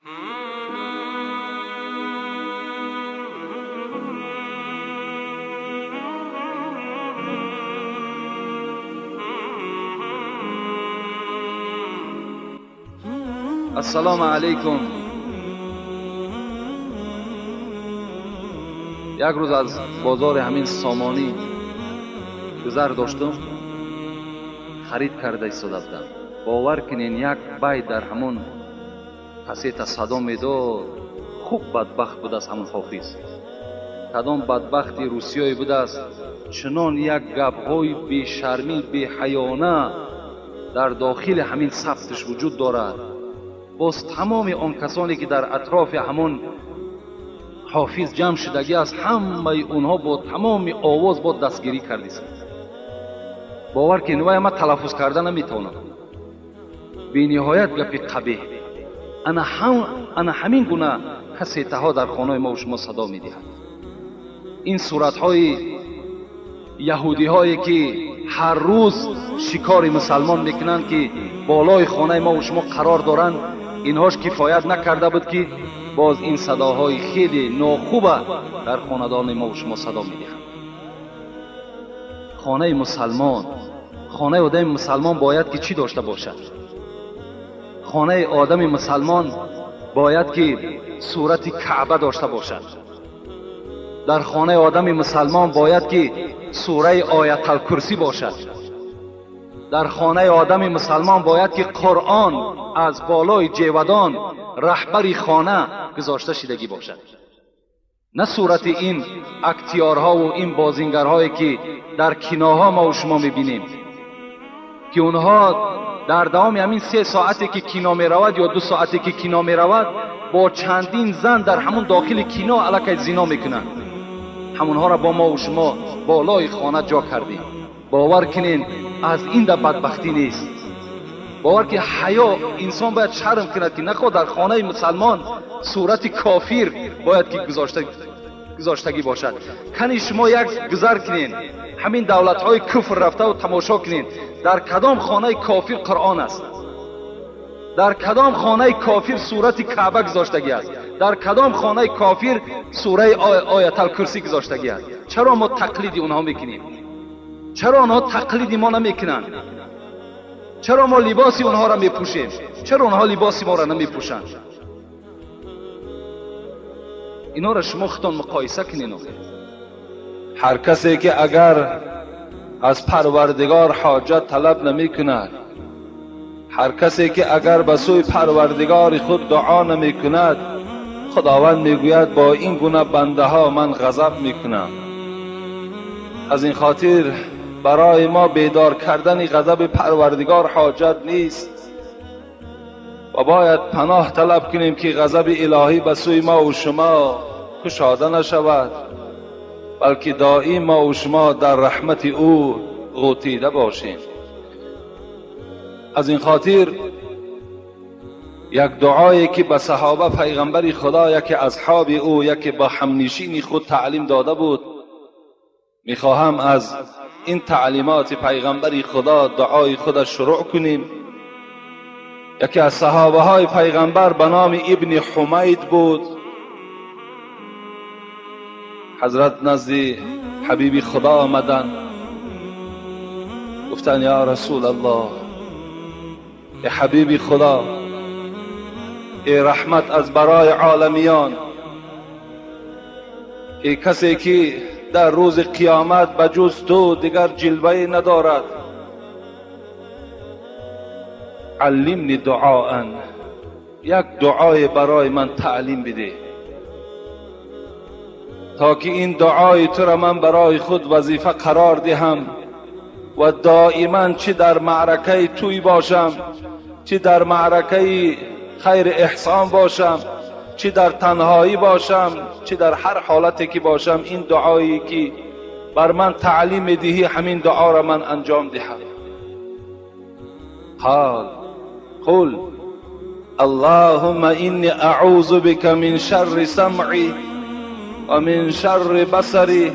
السلام علیکم. یک روز از بازار همین سامانی گذر داشتم، خرید کرده ایستاده بودم. باور کنین یک بیت در همون کاسیت صدا میداد. خوب بدبخت بود است همون حافظ. کدام بدبختی روسیایی بود است چنان یک گپ‌های بی شرمی بی حیانه در داخل همین ثبتش وجود دارد. باز تمام آن کسانی که در اطراف همون حافظ جمع شدگی است، همه اونها با تمام آواز با دستگیری کردیست. باور که نوای ما تلفظ کرده نمیتونم. بی نهایت گپی قبیح. انا همین گونه کاسیته ها در خانه ما و شما صدا میدهد. این صورت های یهودی هایی که هر روز شکار مسلمان میکنند که بالای خانه ما و شما قرار دارند، اینهاش کفایت نکرده بود که باز این صداهای خیلی ناخوبه در خاندان ما و شما صدا میدهند. خانه مسلمان، خانه آدم مسلمان باید که چی داشته باشد؟ خانه آدم مسلمان باید که صورت کعبه داشته باشد. در خانه آدم مسلمان باید که سوره آیت الکرسی باشد. در خانه آدم مسلمان باید که قرآن از بالای جیودان رهبری خانه گذاشته شدگی باشد. نه صورت این اکتیارها و این بازینگرهایی که در کیناها ما و شما میبینیم که اونها در دوام همین 3 ساعتی که کینا میرود یا 2 ساعتی که کینا میرود با چندین زن در همون داخل کینا علیه زنا میکنند. همونها را با ما و شما بالای خانه جا کردیم. باور کنین از این در بدبختی نیست. باور که حیا انسان باید شرم کند که نخواد در خانه مسلمان صورت کافر باید که گذاشتگی باشد. کنی شما یک گذر کنین همین دولت های کفر رفته و تماشا کنین در کدام خانه کافر قرآن است، در کدام خانه کافر صورت کعبه گذاشتگی است، در کدام خانه کافر سوره آیت الکرسی گذاشتگی است. چرا ما تقلید اونها میکنیم؟ چرا آنها تقلید ما نمیکنند؟ چرا ما لباسی اونها را میپوشیم؟ چرا اونها لباسی ما را نمیپوشند؟ اینا را شما خودتان مقایسه کنین. هر کسی که اگر از پروردگار حاجت طلب نمی کند، هر کسی که اگر به سوی پروردگار خود دعا نمی کند، خداوند میگوید با این گونه بنده ها من غضب میکنم. از این خاطر برای ما بیدار کردن غضب پروردگار حاجت نیست و باید پناه طلب کنیم که غضب الهی به سوی ما و شما کشاده نشود، بلکه دائم ما و شما در رحمت او غوطیده باشیم. از این خاطر یک دعایی که به صحابه پیغمبر خدا، یکی اصحاب او، یکی با همنشین خود تعلیم داده بود، میخواهم از این تعلیمات پیغمبر خدا دعای خود شروع کنیم. یکی از صحابه های پیغمبر به نام ابن حمید بود. حضرت نزد حبیب خدا آمدن، گفتن یا رسول الله، ای حبیب خدا، ای رحمت از برای عالمیان، ای کسی که در روز قیامت بجز تو دیگر جلوه ندارد، علمنی دعاء، یک دعای برای من تعلیم بده تا که این دعای تو را من برای خود وظیفه قرار دهم و دائما چه در معرکه توی باشم، چه در معرکه خیر احسان باشم، چه در تنهایی باشم، چه در هر حالتی که باشم، این دعایی که بر من تعلیم دهی همین دعا را من انجام دهم. قل اللهم انی اعوذ بک من شر سمعی و من شر بصری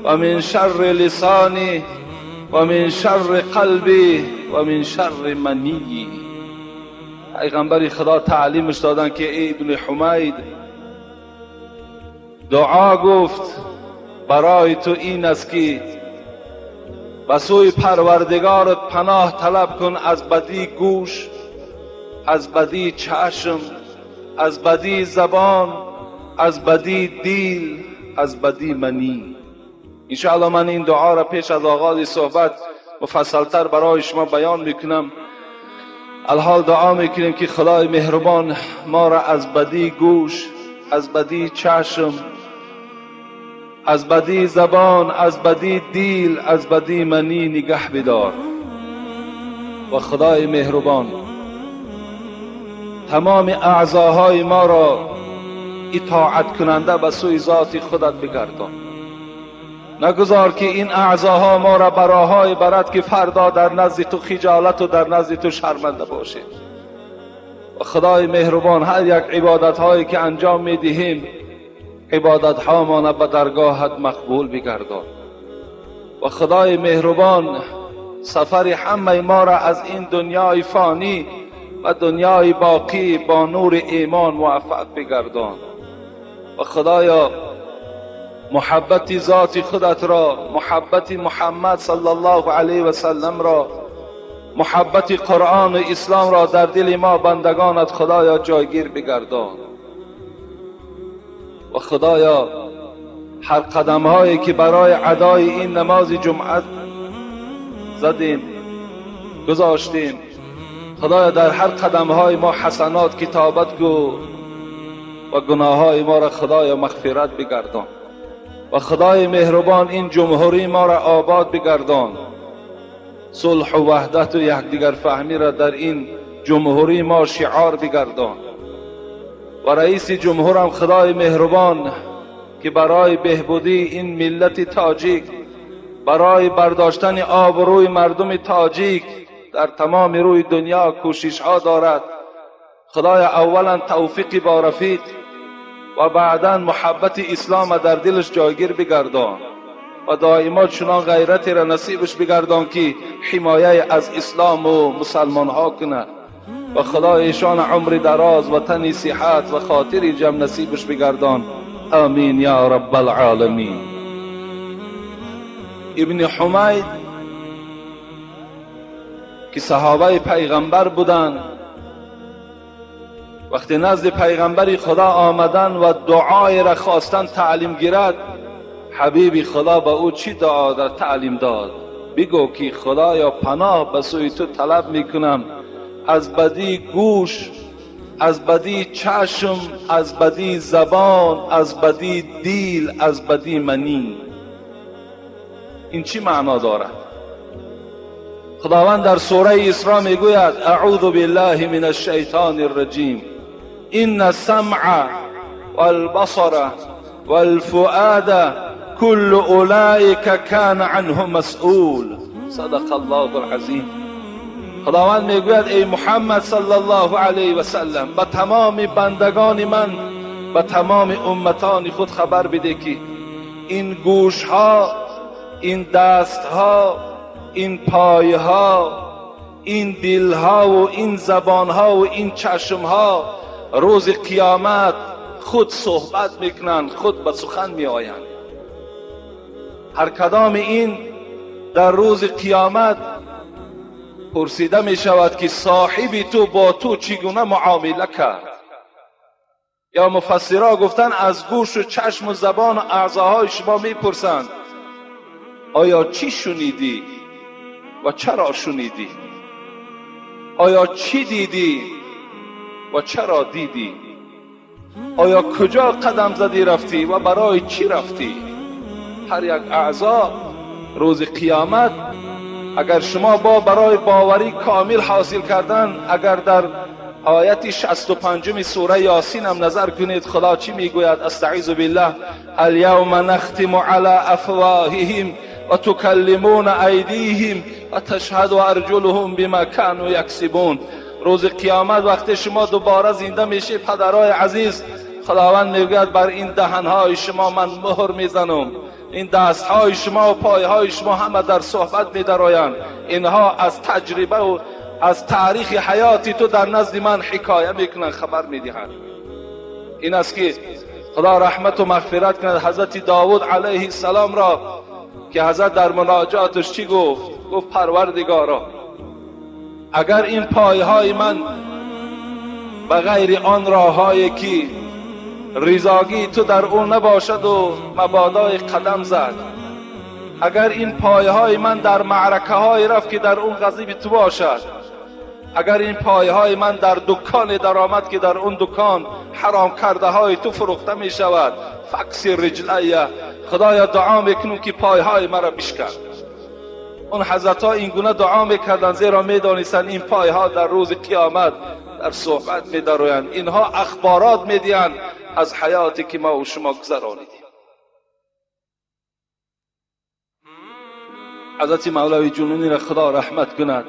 و من شر لسانی و من شر قلبی و من شر منی. پیغمبر خدا تعلیمش دادن که ای ابن حمید دعا گفت برای تو این است که به سوی پروردگارت پناه طلب کن از بدی گوش، از بدی چشم، از بدی زبان، از بدی دل، از بدی منی. انشاءالله من این دعا را پیش از آغاز صحبت مفصلتر برای شما بیان میکنم. الحال دعا میکنیم که خدای مهربان ما را از بدی گوش، از بدی چشم، از بدی زبان، از بدی دل، از بدی منی نگه بدار. و خدای مهربان تمام اعضاهای ما را اطاعت کننده به سوی ذات خودت بگردان. نگذار که این اعضاها ما را براهای برد که فردا در نزد تو خجالت و در نزد تو شرمنده باشه. و خدای مهربان هر یک عبادت هایی که انجام میدهیم عبادت ها ما به درگاهت مقبول بگردان. و خدای مهربان سفر همه ما را از این دنیای فانی و دنیای باقی با نور ایمان موفق بگردان. و خدایا محبت ذات خودت را، محبت محمد صلی الله علیه و سلم را، محبت قرآن و اسلام را در دل ما بندگانت خدایا جایگیر بگردان. و خدایا هر قدم هایی که برای ادای این نماز جمعه زدیم گذاشتیم، خدایا در هر قدم های ما حسنات کتابت گو و گناه های ما را خدایا مغفرت بگردان. و خدای مهربان این جمهوری ما را آباد بگردان، صلح و وحدت و یکدیگر فهمی را در این جمهوری ما شعار بگردان. و رئیس جمهورم خدای مهربان که برای بهبودی این ملت تاجیک، برای برداشتن آبروی مردم تاجیک در تمام روی دنیا کوشش ها دارد، خدای اولا توفیق با رفیق و بعدا محبت اسلام در دلش جایگیر بگردان و دائما چنان غیرتی را نصیبش بگردان که حمایه از اسلام و مسلمان ها کنه. و خدای ایشان عمر دراز و تنی صحت و خاطری جمع نصیبش بگردان. آمین یا رب العالمین. ابن حمید که صحابه پیغمبر بودن، وقتی نزد پیغمبر خدا آمدن و دعای را خواستن تعلیم گیرد، حبیب خدا به او چی دعا در تعلیم داد؟ بگو که خدایا پناه به سوی تو طلب میکنم از بدی گوش، از بدی چشم، از بدی زبان، از بدی دل، از بدی منی. این چی معنا دارد؟ خداوند در سوره اسراء میگوید اعوذ بالله من الشیطان الرجیم ان السمع والبصر والفؤاد كل اولئک کان عنه مسئول. صدق الله العظیم. خداوند میگوید ای محمد صلی الله علیه و سلم به تمام بندگان من، به تمام امتان خود خبر بده که این گوش ها، این دست ها، این پای ها، این دل ها و این زبان ها و این چشم ها روز قیامت خود صحبت میکنند، خود به سخن می آیند. هر کدام این در روز قیامت پرسیده می شود که صاحب تو با تو چگونه معامله کرد. یا مفسرها گفتن از گوش و چشم و زبان و اعضاهای شما می پرسند آیا چی شنیدی و چرا شنیدی؟ آیا چی دیدی و چرا دیدی؟ آیا کجا قدم زدی رفتی و برای چی رفتی؟ هر یک اعضا روز قیامت اگر شما برای باوری کامل حاصل کردن، اگر در آیت 65 سوره یاسین هم نظر کنید، خدا چی میگوید؟ استعیذ بالله الیوم نختم علی افواههم و تکلمون ایدیهم و تشهد ارجلهم بما كانوا یکسبون. روز قیامت وقتی شما دوباره زنده میشه پدرای عزیز، خداوند میگوید بر این دهنهای شما من مهر میزنم، این دستهای شما و پایهای شما همه در صحبت می‌درآیند. اینها از تجربه و از تاریخ حیاتی تو در نزد من حکایه میکنن، خبر میدهند. این است که خدا رحمت و مغفرت کند حضرت داوود علیه السلام را که حضرت در مناجاتش چی گفت؟ گفت پروردگارا اگر این پایهای من به غیر آن راههایی که رضاگی تو در اون نباشد و مبادای قدم زد، اگر این پایهای من در معرکه های رفت که در اون غضب تو باشد، اگر این پایهای من در دکان درآمد که در اون دکان حرام کرده های تو فروخته می شود، فکسر رجلیه، خدایا دعا میکنم که پایهای مرا بشکن. اون حضرت ها این گونه دعا میکردن زیرا میدانستند این پایها در روز قیامت در صحبت میدرویند. اینها اخبارات میدهند از حیاتی که ما و شما گذرانیدیم. حضرت مولوی جنونی را خدا رحمت کند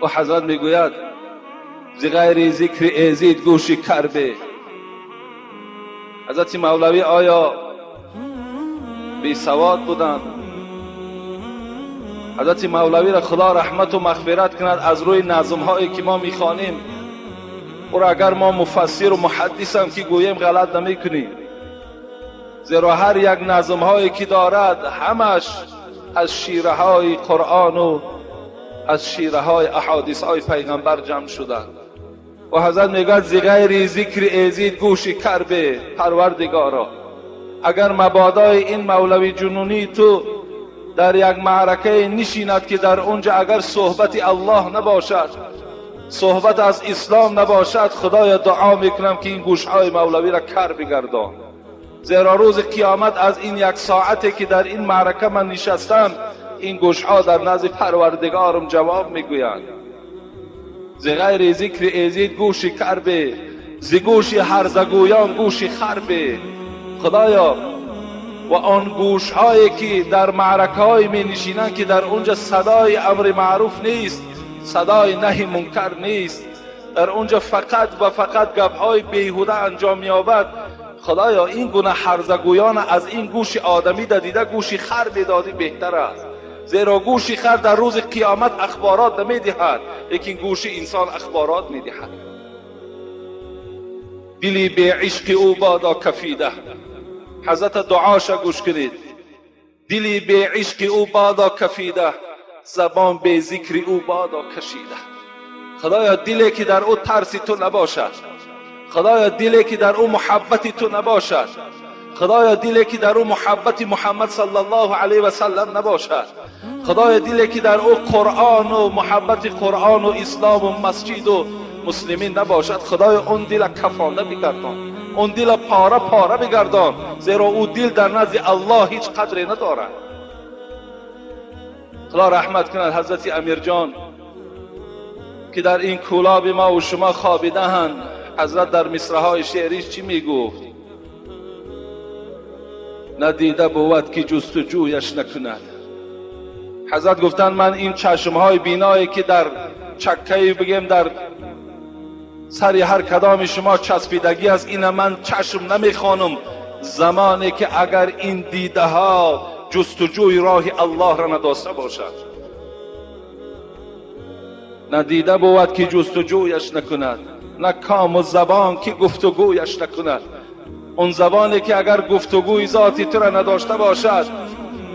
و حضرت میگوید ز غیر ذکر ایزید گوش کربه. حضرت مولوی آیا بی سواد بودند؟ حضرت مولوی را خدا رحمت و مغفرت کند از روی نظم هایی که ما میخوانیم او را اگر ما مفسر و محدث هم که گوییم غلط نمیکنیم، زیرا هر یک نظم هایی که دارد همش از شیره های قرآن و از شیره های احادیث های پیغمبر جمع شدند. و حضرت میگوید ز غیر ذکر ایزید گوش کربه. پروردگارا اگر مبادای این مولوی جنونی تو در یک معرکه نشیند که در اونجا اگر صحبت الله نباشد، صحبت از اسلام نباشد، خدایا دعا میکنم که این گوشهای مولوی را کر بگردان، زیرا روز قیامت از این یک ساعتی که در این معرکه من نشستم این گوشها در نزد پروردگارم جواب میگویند. ز غیر ذکر ایزید گوش کربه، ز گوش هرزگویان گوش خربه. خدایا و آن گوش هایی که در معرکه های می نشینند که در اونجا صدای امر معروف نیست، صدای نهی منکر نیست، در اونجا فقط و فقط گپ های بیهوده انجام یابد، خدایا این گونه هرزگویان از این گوش آدمی دیده گوش خر بدادی بهتر است، زیرا گوش خر در روز قیامت اخبارات نمی دهد، لیکن گوش انسان اخبارات می دهد. دلی به عشق او بادا کفیده. حضرت دعاشا گوش کنید. دلی به عشق او بادا کفیده، زبان به ذکر او بادا کشیده. خدایا دلی که در او ترس تو نباشد، خدایا دلی که در او محبت تو نباشد، خدایا دلی که در او محبت محمد صلی الله علیه و سلم نباشد، خدایا دلی که در او قرآن و محبت قرآن و اسلام و مسجد و مسلمین نباشد، خدایا اون دل کفانه بگردان، اون دل پاره پاره بگردان، زیرا او دل در نزد الله هیچ قدری ندارد. خدا رحمت کند حضرت امیر جان که در این کولاب ما و شما خوابیده‌اند. حضرت در مصرع‌های شعریش چی میگفت؟ ندیده بود که جستجویش نکند. حضرت گفتند من این چشمهای بینایی که در چکه بگیم در سری هر کدام شما چسبیدگی از این من چشم نمیخوانم، زمانی که اگر این دیده ها جستجوی راه الله را نداشته باشد. ندیده بود که جستجویش نکند، نه کام و زبان که گفتگویش نکند. اون زبانی که اگر گفتگوی ذاتی تو را نداشته باشد،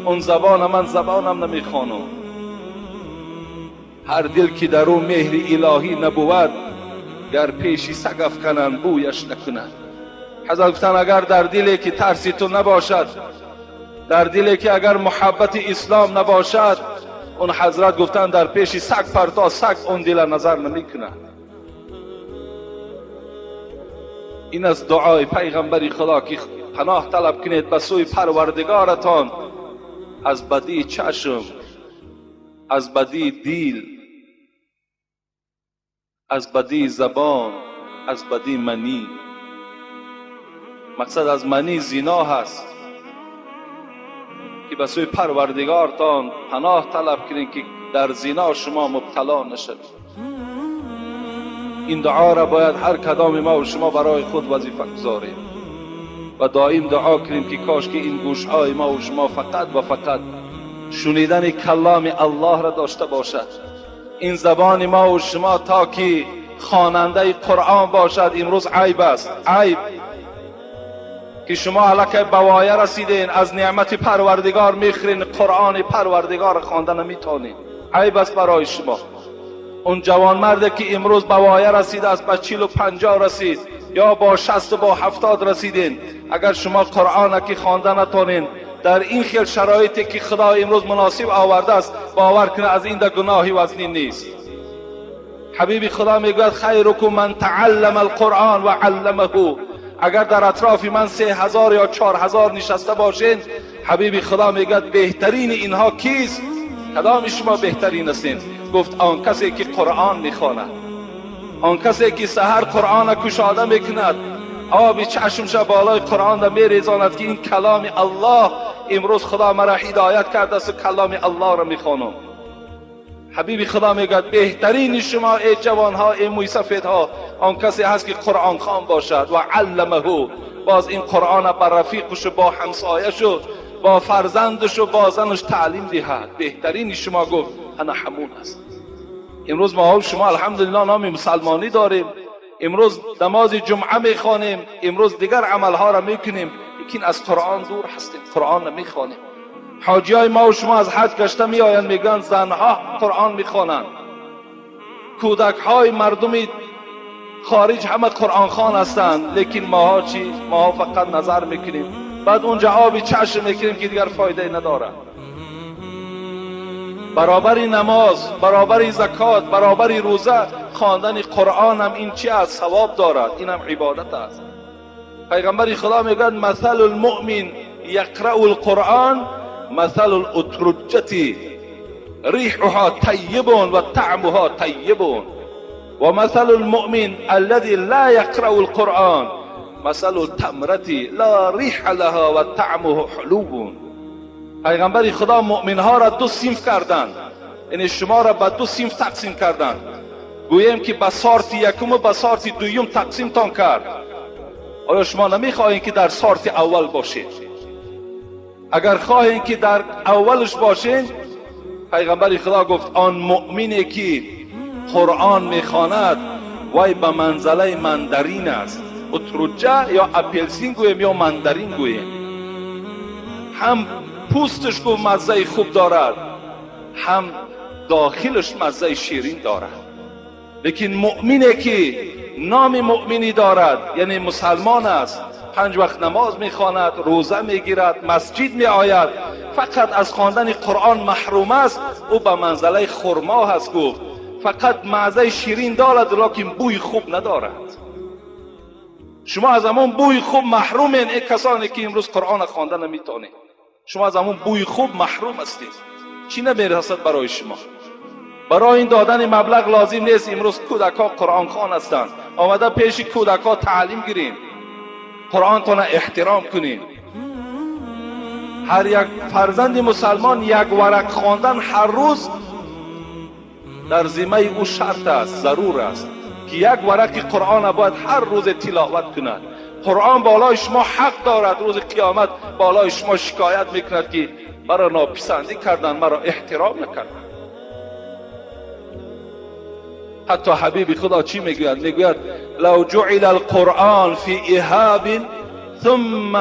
اون زبان من زبانم نمیخوانم. هر دل که در اون مهر الهی نبود، گر پیشی سگ افکنند بویش نکنند. حضرت گفتن اگر در دلی که ترسی تو نباشد، در دلی که اگر محبت اسلام نباشد، اون حضرت گفتن در پیش سگ پرتا سگ اون دل نظر نمیکنند. این از دعای پیغمبر خدا که پناه طلب کنید به سوی پروردگارتان از بدی چشم، از بدی دل، از بدی زبان، از بدی منی. مقصد از منی زنا هست که به سوی پروردگارتان پناه طلب کنید که در زنا شما مبتلا نشوید. این دعا را باید هر کدام ما و شما برای خود وظیفه گذاریم و دائم دعا کنیم که کاش که این گوشهای ما و شما فقط و فقط شنیدن کلام الله را داشته باشد این زبان ما و شما تا که خواننده قرآن باشد امروز عیب است. عیب که شما الکی بوایه رسیدین، از نعمت پروردگار میخرین، قرآن پروردگار خوانده نمیتونین. عیب است برای شما. اون جوان مرده که امروز بوایه رسیده است، با 40 و 50 رسید یا با 60 و با 70 رسیدین، اگر شما قرآن که خوانده نتونین در این خیل شرایطی که خدا امروز مناسب آورده است، باور کنه از این در گناهی وزنی نیست. حبیب خدا میگوید خیرکم من تعلم القرآن و علمه. اگر در اطراف من 3000 یا 4000 نشسته باشین، حبیب خدا میگوید بهترین اینها کیست؟ کدام شما بهترین هستین؟ گفت آن کسی که قرآن میخواند، آن کسی که سحر قرآن کشاده میکند، آب چشمش بالای قرآن را میریزاند که این کلام الله، امروز خدا مرا هدایت کرده است و کلام الله را میخوانم. حبیب خدا میگوید بهترین شما ای جوانها، ای موی سفیدها، آن کسی هست که قرآن خوان باشد و علمه، باز این قرآن بر رفیقش و با همسایش و با فرزندش و با زنش تعلیم دهد. بهترین شما گفت انا همون است. امروز ما شما الحمدلله نام مسلمانی داریم، امروز نماز جمعه میخوانیم، امروز دیگر عملها را میکنیم، لیکن از قرآن دور هستیم، قرآن نمیخوانیم. حاجی های ما و شما از حج گشته میآیند، میگن زنها قرآن میخوانند، کودک های مردم خارج همه قرآن خوان هستند، لیکن ماها چی؟ ماها فقط نظر میکنیم، بعد اونجا آبی چشم میکنیم که دیگر فایده نداره. برابری نماز، برابری زکات، برابری روزه، خواندن قرآن هم این چی است؟ ثواب دارد، این هم عبادت است. پیغمبر خدا میگن مثل المؤمن یقرأ القرآن مثل الاترجة ریحها طیب و طعمها طیب و مثل المؤمن الذي لا يقرأ القرآن مثل التمرة لا ریح لها و طعمه حلو. پیغمبر خدا مؤمنها را دو صنف کردند، یعنی شما را به دو صنف تقسیم کردند. گویم که به سارت یکم و به سارت دویم تقسیم تان کرد. آیا شما نمیخواهید که در سارت اول باشید؟ اگر خواهید که در اولش باشید، پیغمبر خدا گفت آن مؤمنی که قرآن میخواند وای به منزله مندرین است. اترجه یا اپلسین گویم یا مندرین گویم، هم پوستش کو مزه خوب دارد، هم داخلش مزه شیرین دارد. لیکن مؤمنی که نام مؤمنی دارد، یعنی مسلمان است، 5 وقت نماز میخواند، روزه میگیرد، مسجد میآید، فقط از خواندن قرآن محروم است، او به منزله خرما هست. گفت فقط مزه شیرین دارد لیکن بوی خوب ندارد. شما از همون بوی خوب محرومین، ای کسانی که امروز قرآن خوانده نمیتونید. شما از همون بوی خوب محروم هستید. چی نمیرسد برای شما؟ برای این دادن مبلغ لازم نیست. امروز کودکا قرآن خوان هستند، آمده پیش کودکا تعلیم گیرین، قرآن تان احترام کنین. هر یک فرزند مسلمان یک ورق خواندن هر روز در ذمه او شرط است، ضرور است که یک ورق قرآن باید هر روز تلاوت کند. قرآن بالای شما حق دارد، روز قیامت بالای شما شکایت میکند که مرا ناپسندی کردن، مرا احترام نکردن. حتی حبیب خدا چی میگوید؟ میگوید لو جعل القرآن فی اهاب ثم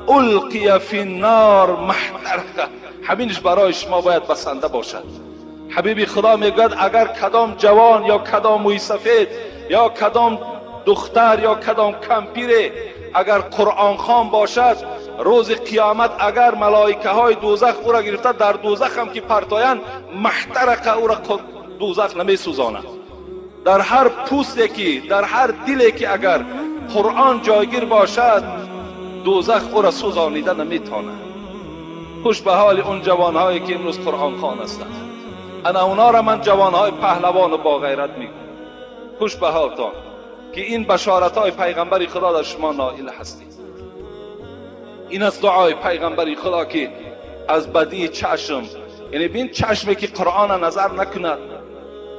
القی فی النار محترقه. همینش برای شما باید بسنده باشد. حبیب خدا میگوید اگر کدام جوان یا کدام موی سفید یا کدام دختر یا کدام کمپیر اگر قرآن خوان باشد، روز قیامت اگر ملائکه های دوزخ او را گرفته در دوزخ هم که پرتاین، محترقه او را دوزخ نمی سوزاند. در هر پوستی که، در هر دلی که اگر قرآن جایگیر باشد، دوزخ او را سوزانیده نمیتواند. خوش به حال اون جوانهایی که امروز قرآن خوان هستند. انا اونا را من جوانهای پهلوان و با غیرت میگم. خوش به حالتان که این بشارت های پیغمبر خدا در شما نائل هستید. این از دعای پیغمبر خدا که از بدی چشم، یعنی بین چشمی که قرآن نظر نکند،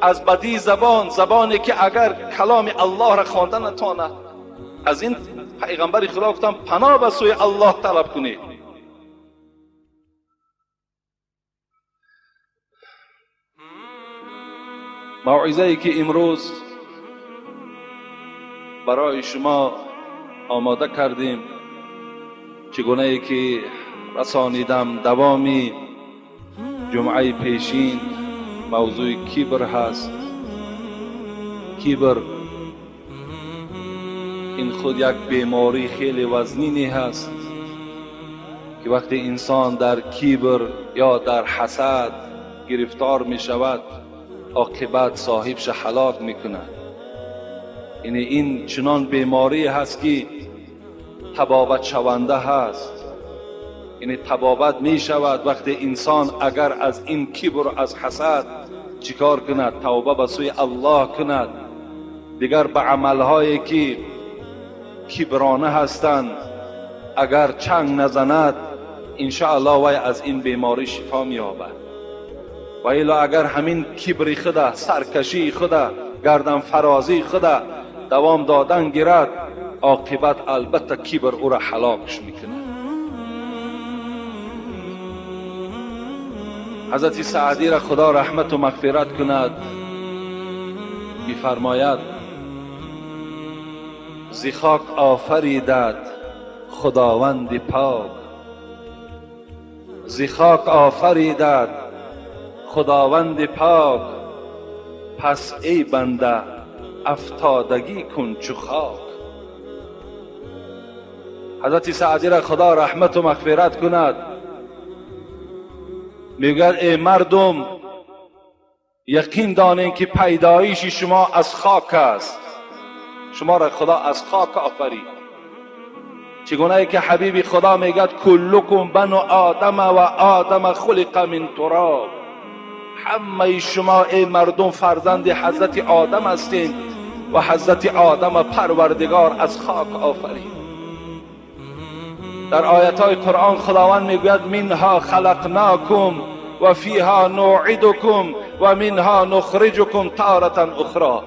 از بدی زبان، زبانی که اگر کلام الله را خوانده نتواند، از این پیغمبر خدا گفتم پناه به سوی الله طلب کنید. موعظه‌ای که امروز برای شما آماده کردیم، چگونه که رسانیدم دوامی جمعه پیشین موضوع کبر هست. کبر این خود یک بیماری خیلی وزنینی هست که وقتی انسان در کبر یا در حسد گرفتار می شود، عاقبت صاحبش هلاک می کند. یعنی این چنان بیماری هست که تبابت شونده هست. یعنی تبابت می شود وقتی انسان اگر از این کبر، از حسد چیکار کند؟ توبه به سوی الله کند، دیگر به عملهایی که کبرانه هستند اگر چنگ نزند، انشاءالله وی از این بیماری شفا می یابد. و الا اگر همین کبر خدا، سرکشی خدا، گردن فرازی خدا دوام دادن گیرد، عاقبت البته کبر او را هلاکش میکنه. حضرت سعدی را خدا رحمت و مغفرت کند می‌فرماید ز خاک آفریدت خداوند پاک، ز خاک آفریدت خداوند پاک، پس ای بنده افتادگی کن چو خاک. حضرت سعدی را خدا رحمت و مغفرت کند میگوید ای مردم یقین دانید که پیدایش شما از خاک است. شما را خدا از خاک آفرید. چگونه که حبیب خدا میگوید کلکم بنو آدم و آدم خلق من تراب، همه شما ای مردم فرزند حضرت آدم هستید و حضرت آدم پروردگار از خاک آفرید. در آیات قرآن خداوند میگوید منها خلقناکم و فیها نوعدکم و منها نخرجکم تارة اخرى.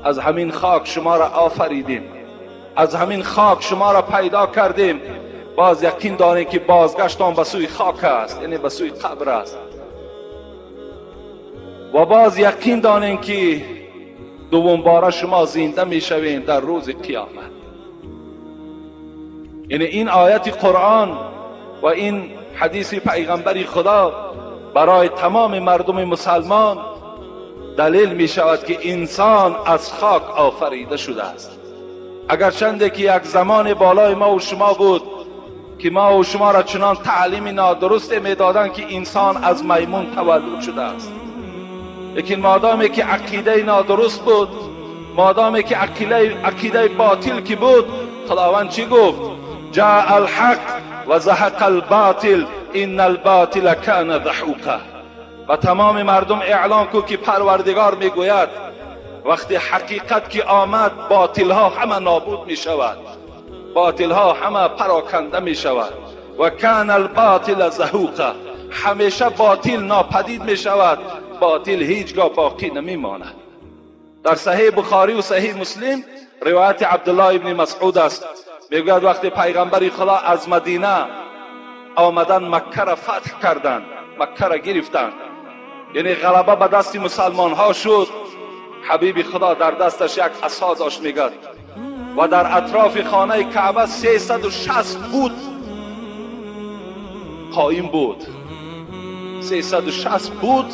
از همین خاک شما را آفریدیم، از همین خاک شما را پیدا کردیم. باز یقین دارید که بازگشتان به سوی خاک است، یعنی به سوی قبر است. و باز یقین دارید که دوم باره شما زنده میشوید در روز قیامت. یعنی این آیت قرآن و این حدیث پیغمبری خدا برای تمام مردم مسلمان دلیل می شود که انسان از خاک آفریده شده است. اگرچنده که یک زمان بالای ما و شما بود که ما و شما را چنان تعلیم نادرست می دادند که انسان از میمون تولد شده است، لیکن مادامی که عقیده نادرست بود، مادامی که عقیده باطل که بود، خداوند چی گفت؟ جاء الحق و زهق الباطل ان الباطل کان زهوقا. و تمام مردم اعلان کو که پروردگار میگوید وقتی حقیقت که آمد باطل ها همه نابود می شود، باطل ها همه پراکنده می شود. و کان الباطل زهوقا، همیشه باطل ناپدید می شود، باطل هیچگاه باقی نمی ماند. در صحیح بخاری و صحیح مسلم روایت عبدالله ابن مسعود است، میگوید وقتی پیغمبر خدا از مدینه آمدن مکه را فتح کردند، مکه را گرفتند، یعنی غلبه به دست مسلمان ها شد، حبیب خدا در دستش یک عصا داشت میگد و در اطراف خانه کعبه 360 بود قائم بود، 360 بود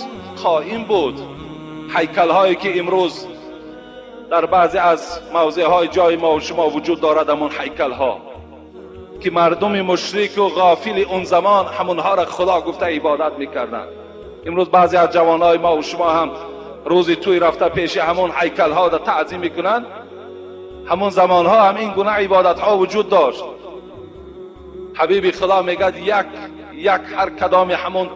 قائم بود. هیکل هایی که امروز در بعضی از موضع های جای ما و شما وجود دارد، همون هیکل ها که مردم مشرک و غافل اون زمان همونها را خدا گفته عبادت میکردند. امروز بعضی از جوانای ما و شما هم روزی توی رفته پیش همون هیکل ها را تعظیم میکنند. همون زمان ها هم این گونه عبادت ها وجود داشت. حبیب خدا میگه یک هر کدام همون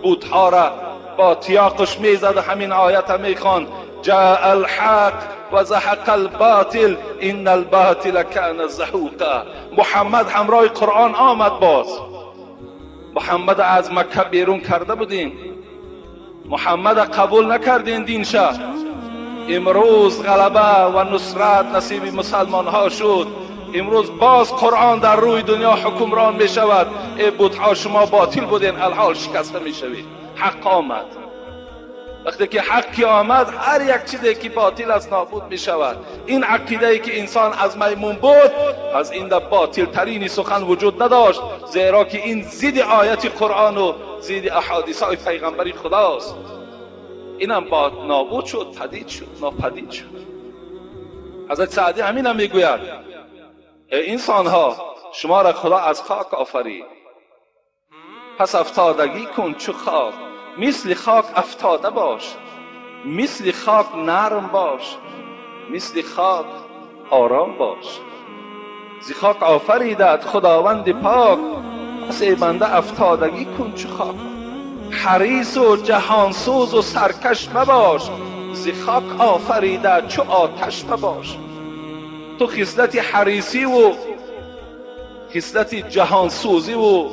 بت ها را با تیاقش میزد و همین آیت هم میخوان جاء الحق و زهق الباطل ان الباطل کان زهوقا. محمد همراه قرآن آمد. باز محمد از مکه بیرون کرده بودین، محمد قبول نکردین دینشه. امروز غلبه و نصرت نصیب مسلمان ها شد. امروز باز قرآن در روی دنیا حکمران می شود. ای بت ها شما باطل بودین، الحال شکسته می شوید. حق آمد. وقتی که حقی آمد هر یک چیزی که باطل است نابود می شود. این عقیده ای که انسان از میمون بود، از این در باطل ترین سخن وجود نداشت، زیرا که این ضد آیت قرآن و ضد احادیث های پیغمبری خداست. اینم با نابود شد، پدید شد، ناپدید شد. حضرت سعدی همین هم میگوید ای انسان ها، شما را خدا از خاک آفرید، پس افتادگی کن چو خاک، مثل خاک افتاده باش، مثل خاک نرم باش، مثل خاک آرام باش. زی خاک آفریدت خداوند پاک، پس ای بنده افتادگی کن چو خاک. حریص و جهانسوز و سرکش مباش، زی خاک آفریدت چو آتش مباش. تو خصلت حریصی و خصلت جهانسوزی و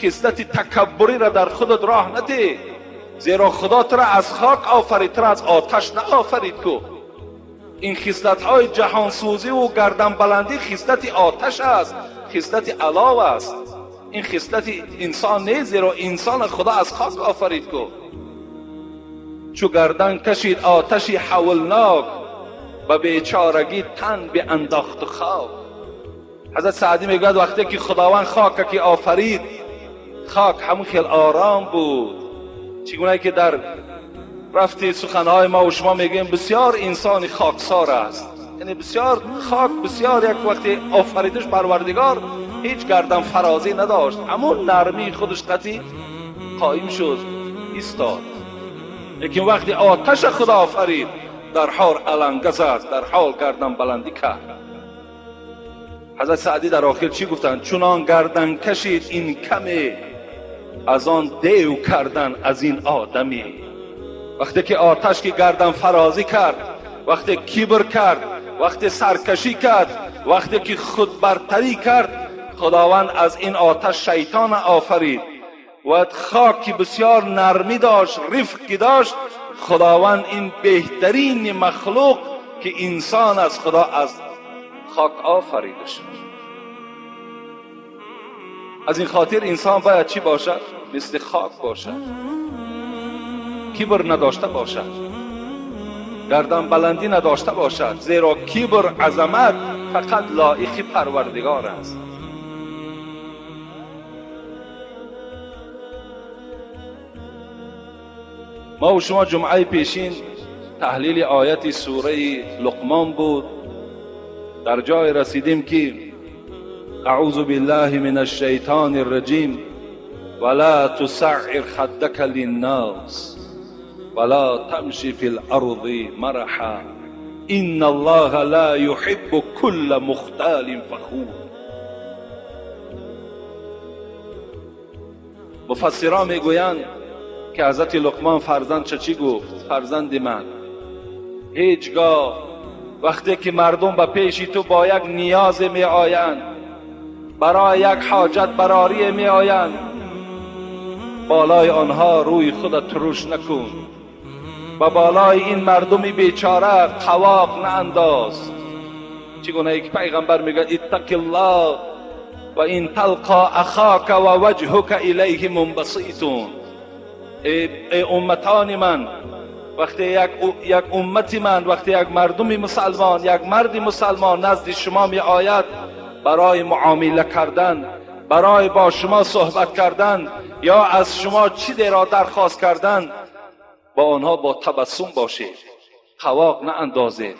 خصلت تکبری را در خودت راه نده، زیرا خدا تو را از خاک آفرید، تو را از آتش نآفرید. کو این خصلت های جهانسوزی و گردن بلندی خصلت آتش است، خصلت علاو است. این خصلت انسان نیست، زیرا انسان خدا از خاک آفرید. کو چو گردن کشید آتشی حولناک، و بیچارگی تن به انداخت خاک. حضرت سعدی میگوید وقتی که خداوند خاک که آفرید، خاک همون خیلی آرام بود. چگونه که در رفتی سخنهای ما و شما میگیم بسیار انسان خاکسار است، یعنی بسیار خاک، بسیار یک وقتی آفریدش پروردگار هیچ گردن فرازی نداشت، همون نرمی خودش قطعی قائم شد، ایستاد. لیکن وقتی آتش خدا آفرید، در حال علنگه زد، در حال گردن بلندی کرد. حضرت سعدی در آخر چی گفتند؟ چونان گردن کشید این کمی، از آن دیو کردن از این آدمی. وقتی که آتش که گردن فرازی کرد، وقتی کبر کرد، وقتی سرکشی کرد، وقتی که خود برتری کرد، خداوند از این آتش شیطان آفرید. و خاکی بسیار نرمی داشت، رفقی داشت. خداوند این بهترین مخلوق که انسان از خدا از خاک آفریده شد. از این خاطر انسان باید چی باشد؟ مثل خاک باشد، کبر نداشته باشد، گردن بلندی نداشته باشد، زیرا کبر، عظمت فقط لایق پروردگار است. ما و شما جمعه پیشین تحلیل آیت سوره لقمان بود. در جای رسیدیم که اعوذ بالله من الشیطان الرجیم ولا تسعر خدك للناس ولا تمشي في الارض مرحا ان الله لا يحب كل مختال فخور. مفسران میگویند که حضرت لقمان فرزند چی گفت؟ فرزند من، هیچگاه وقتی که مردم به پیش تو با یک نیاز می آیند، برای یک حاجت براری می آیند، بالای آنها روی خودت ترش نکن و بالای این مردمی بیچاره قواق نانداز. چگونه یک پیغمبر میگه اتق الله و این تلقا اخاک و وجهک الیه منبسطون. ای امتان من، وقتی یک امتی من، وقتی یک مردم مسلمان، یک مرد مسلمان نزد شما می آید برای معامله کردن، برای با شما صحبت کردن یا از شما چیزی را درخواست کردن، با آنها با تبسم باشید، قواق نه اندازید،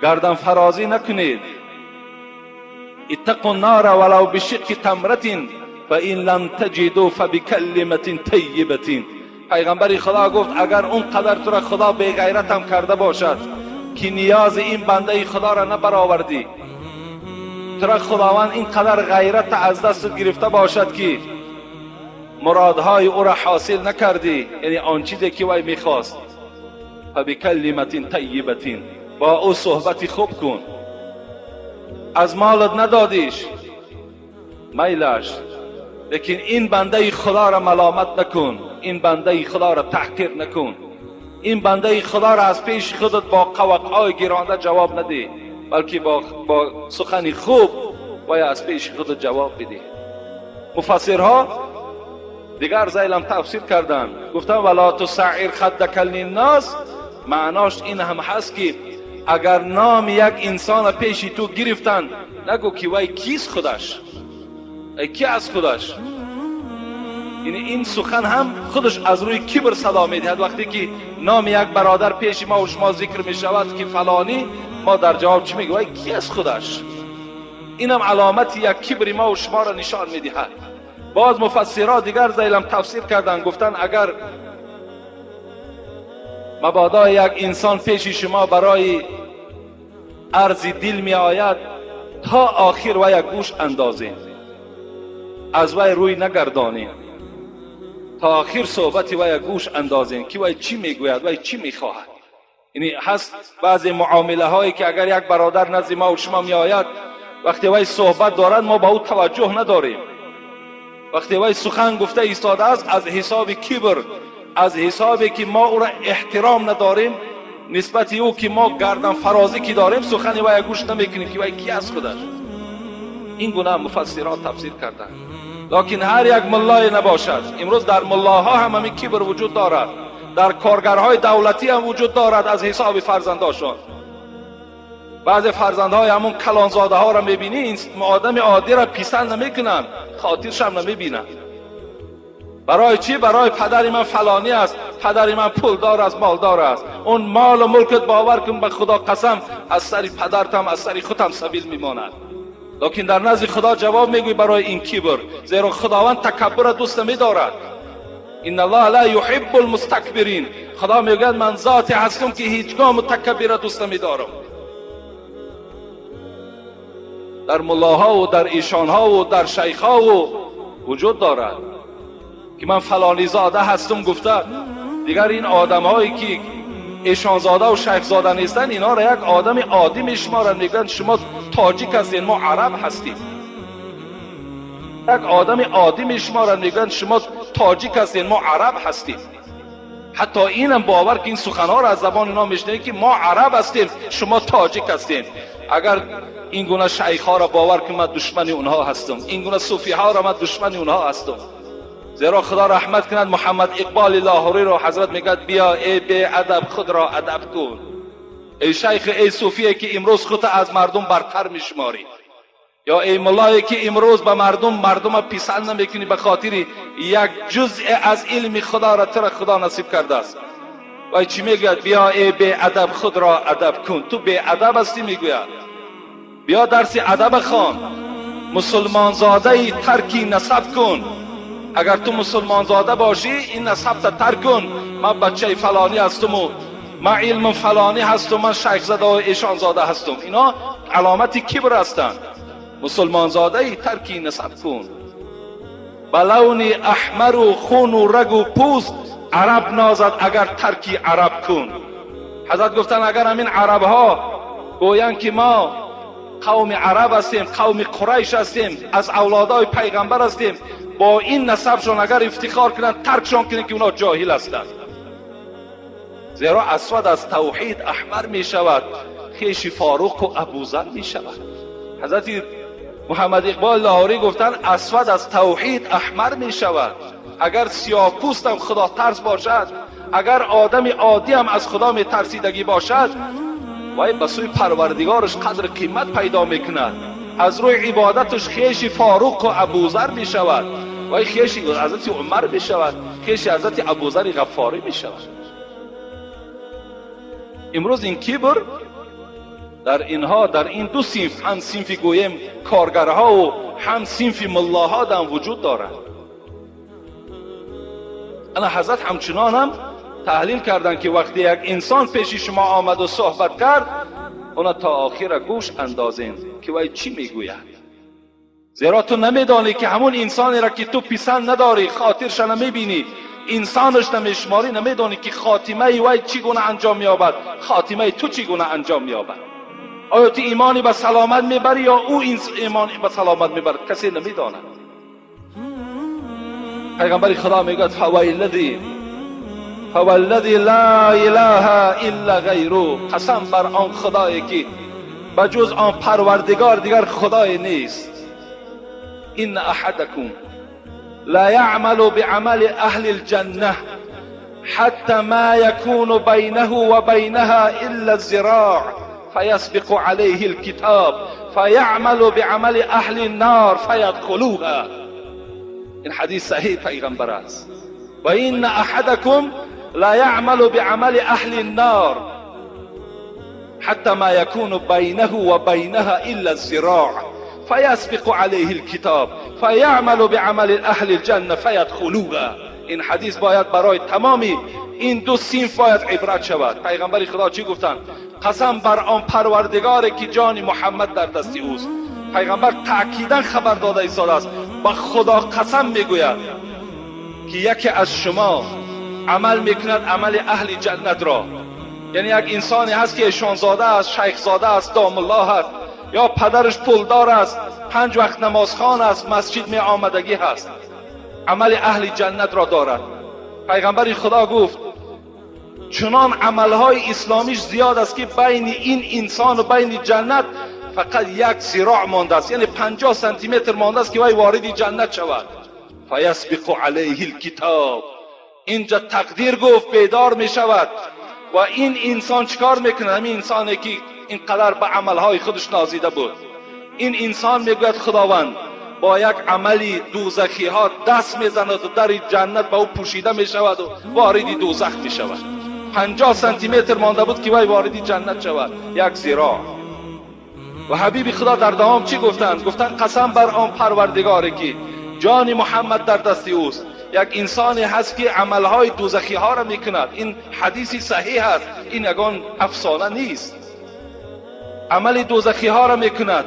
گردن فرازی نکنید. اتقوا النار ولو بشق تمرة فإن لم تجدوا فبكلمة طیبة. پیغمبر خدا گفت اگر اون قدر تو را خدا بی غیرت هم کرده باشد که نیاز این بنده خدا را نبرآوردی، تو را خداوند این قدر غیرت از دست گرفته باشد که مرادهای او را حاصل نکردی، یعنی آن چیزی که وی میخواست، فبکلمة طیبة، با او صحبت خوب کن. از مالت ندادیش میلش، لیکن این بنده خدا را ملامت نکن، این بنده خدا را تحقیر نکن، این بنده خدا را از پیش خودت با قوقعای گرانده جواب نده، بلکه با سخن خوب باید از پیش خودت جواب بده. مفسرها دیگر زیلم تفسیر کردن، گفتن ولا تسعر خدک للناس، معناش این هم هست که اگر نام یک انسان پیش تو گرفتن، نگو که وای کیست خودش، کی از خودش. یعنی این سخن هم خودش از روی کبر صدا میدهد. وقتی که نام یک برادر پیش ما و شما ذکر می شود که فلانی، ما در جواب چی میگویم؟ وای کی از خودش. این هم علامت یک کبر ما و شما را نشان میدهد. باز مفسرها دیگر زیلم تفسیر کردن، گفتن اگر مبادا یک انسان پیش شما برای عرض دل می آید، تا آخر و یک گوش اندازین، از وی روی نگردانین، تا آخر صحبت وی گوش اندازین که وی چی میگوید، وی چی میخواهد. یعنی هست بعضی معامله هایی که اگر یک برادر نزد ما و شما می آید، وقتی وی صحبت دارد ما با او توجه نداریم. وقتی وی سخن گفته ایستاده است، از حساب کبر، از حسابی که ما او را احترام نداریم نسبت او که ما گردن فرازی که داریم، سخن وی گوش نمیکنیم که وی کی از خودش. این گونه مفسران تفسیر کردند. لکن هر یک ملای نباشد. امروز در ملاها هم همین کبر وجود دارد، در کارگرهای دولتی هم وجود دارد از حساب فرزنداشون. بعض فرزندهای همون کلانزاده ها را میبینی، آدم عادی را پسند نمیکنن، خاطرش هم نمیبینن. برای چی؟ برای پدر من فلانی است، پدر من پولدار است، مالدار است. اون مال و ملکت باور کن به خدا قسم از سر پدرتم، از سر خودم سبیل میماند. لکن در نزد خدا جواب میگوی برای این کبر، زیرا خداوند تکبر دوست نمیدارد. ان الله لا يحب المستكبرین. خدا میگوید من ذاتی هستم که هیچگاه متکبر دوست نمیدارم. در ملاها و در ایشانها و در شیخها و وجود دارد که من فلانی زاده هستم گفته. دیگر این آدم هایی که ایشان زاده و شیخ زاده نیستن، اینا را یک آدم عادی میشمارن، میگن شما تاجیک هستین، ما عرب هستیم. یک آدم عادی میشمارن، میگن شما تاجیک هستین، ما عرب هستیم. حتی اینم باور که این سخنها را از زبان اینا میشنوید که ما عرب هستیم، شما تاجیک هستین. اگر این گونه شیخ ها را باور کنید، من دشمن اونها هستم. این گونه صوفی ها را من دشمن اونها هستم. زیرا خدا رحمت کند محمد اقبال لاهوری را حضرت میگد بیا ای بی ادب خود را ادب کن. ای شیخ، ای صوفی که امروز خودت از مردم برتر میشماری، یا ای ملایی که امروز به مردم پسند نمیکنی به خاطر یک جزء از علم خدا را تر خدا نصیب کرده است. و چی میگوید؟ بیا ای بی ادب خود را ادب کن. تو بی ادب هستی میگوید. بیا درس ادب خوان. مسلمان زاده ترکی نسب کن. اگر تو مسلمان زاده باشی این نسب تا ترک کن. من بچه فلانی هستم و من علم فلانی هستم، من شیخ زاده و ایشان زاده هستم. اینا علامت کبر هستند. مسلمان زاده ترکی نسب کن. بلون احمر و خون و رگ و پوست عرب نازد اگر ترکی عرب کن. حضرت گفتن اگر همین عرب ها گویند که ما قوم عرب هستیم، قوم قریش هستیم، از اولادای پیغمبر هستیم، با این نسبشون اگر افتخار کنند، ترکشون کنند که اونا جاهل هستند. زیرا اسود از توحید احمر می شود، خیش فاروق و ابوذر می شود. حضرت محمد اقبال لاهوری گفتن اسود از توحید احمر می شود. اگر سیاه پوست هم خدا ترس باشد، اگر آدم عادی هم از خدا می ترسیدگی باشد، وای به سوی پروردگارش قدر قیمت پیدا میکند. از روی عبادتش خیش فاروق و ابوذر می شود، وای خیش حضرت عمر می شود، خیش حضرت ابوذر غفاری می شود. امروز این کبر در اینها، در این دو صنف، هم صنف گویم کارگرها و هم صنف ملاها در وجود دارد. انا حضرت همچنان هم تحلیل کردن که وقتی یک انسان پیش شما آمد و صحبت کرد، اونا تا آخر گوش اندازین که وای چی میگوید. زیرا تو نمیدانی که همون انسانی را که تو پسند نداری، خاطرش نمیبینی، انسانش نمیشماری، نمیدانی که خاتمه وای چگونه انجام مییابد، خاتمه تو چگونه انجام مییابد. آیا تو ایمانی به سلامت میبری یا او ایمانی به سلامت میبرد؟ کسی نمیداند. پیغمبر خدا میگه فوالذی لا اله الا غیره، قسم بر آن خدایی که بجز آن پروردگار دیگر خدای نیست. این احدکم لا يعمل بعمل اهل الجنه حتى ما يكون بينه وبينها الا الذراع فيسبق عليه الكتاب فيعمل بعمل اهل النار فيدخلوها. این حدیث صحیح پیغمبر است. و این احدکم لا يعمل بعمل اهل النار حتى ما يكون بينه وبينها الا الذراع فيسبق عليه الكتاب فيعمل بعمل اهل الجنه فيدخلوها. این حدیث باید برای تمامی این دو صنف باید عبرت شود. پیغمبر خدا چی گفتند؟ قسم بر آن پروردگاری که جان محمد در دست اوست. پیغمبر تأکیدا خبر داده ایستاده است. با خدا قسم میگوید که یکی از شما عمل میکند عمل اهل جنت را، یعنی یک انسانی هست که شاهزاده است، شیخ زاده است، دام الله است، یا پدرش پولدار است، 5 وقت نمازخوان است، مسجد می آمدگی هست، عمل اهل جنت را دارد. پیغمبر خدا گفت چنان عملهای اسلامیش زیاد است که بین این انسان و بین جنت فقط 1 ذراع مانده است، یعنی 50 سانتی متر مانده است که وی وارد جنت شود. فیسبق علیه الکتاب. اینجا تقدیر گفت بیدار می شود و این انسان چیکار میکنه؟ همین انسانی که اینقدر به عملهای خودش نازیده بود، این انسان میگوید خداوند با یک عملی دوزخی ها دست میزند و در جنت به او پوشیده میشود و وارد دوزخ میشود. 50 سانتی متر مانده بود که وی وارد جنت شود، 1 ذراع. و حبیب خدا در دوام چی گفتند؟ گفتند قسم بر آن پروردگاری که جان محمد در دست اوست، یک انسانی هست که عملهای دوزخی ها را میکند. این حدیثی صحیح است، این یگان افسانه نیست. عمل دوزخی ها را میکند،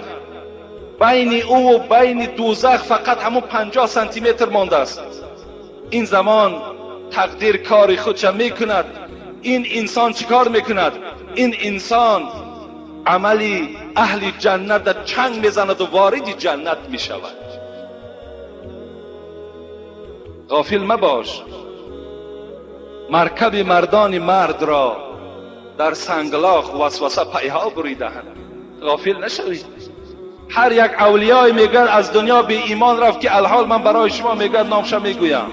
بین او و بین دوزخ فقط همون 50 سانتی متر مانده است. این زمان تقدیر کار خودش میکند. این انسان چیکار میکند؟ این انسان عملی اهل جنت در چنگ میزند و وارد جنت میشود. غافل مباش، مرکب مردان مرد را در سنگلاخ وسوسه پیها بریدند. غافل نشوید. هر یک اولیای میگن از دنیا به ایمان رفت که الحال من برای شما میگن نامش میگویم.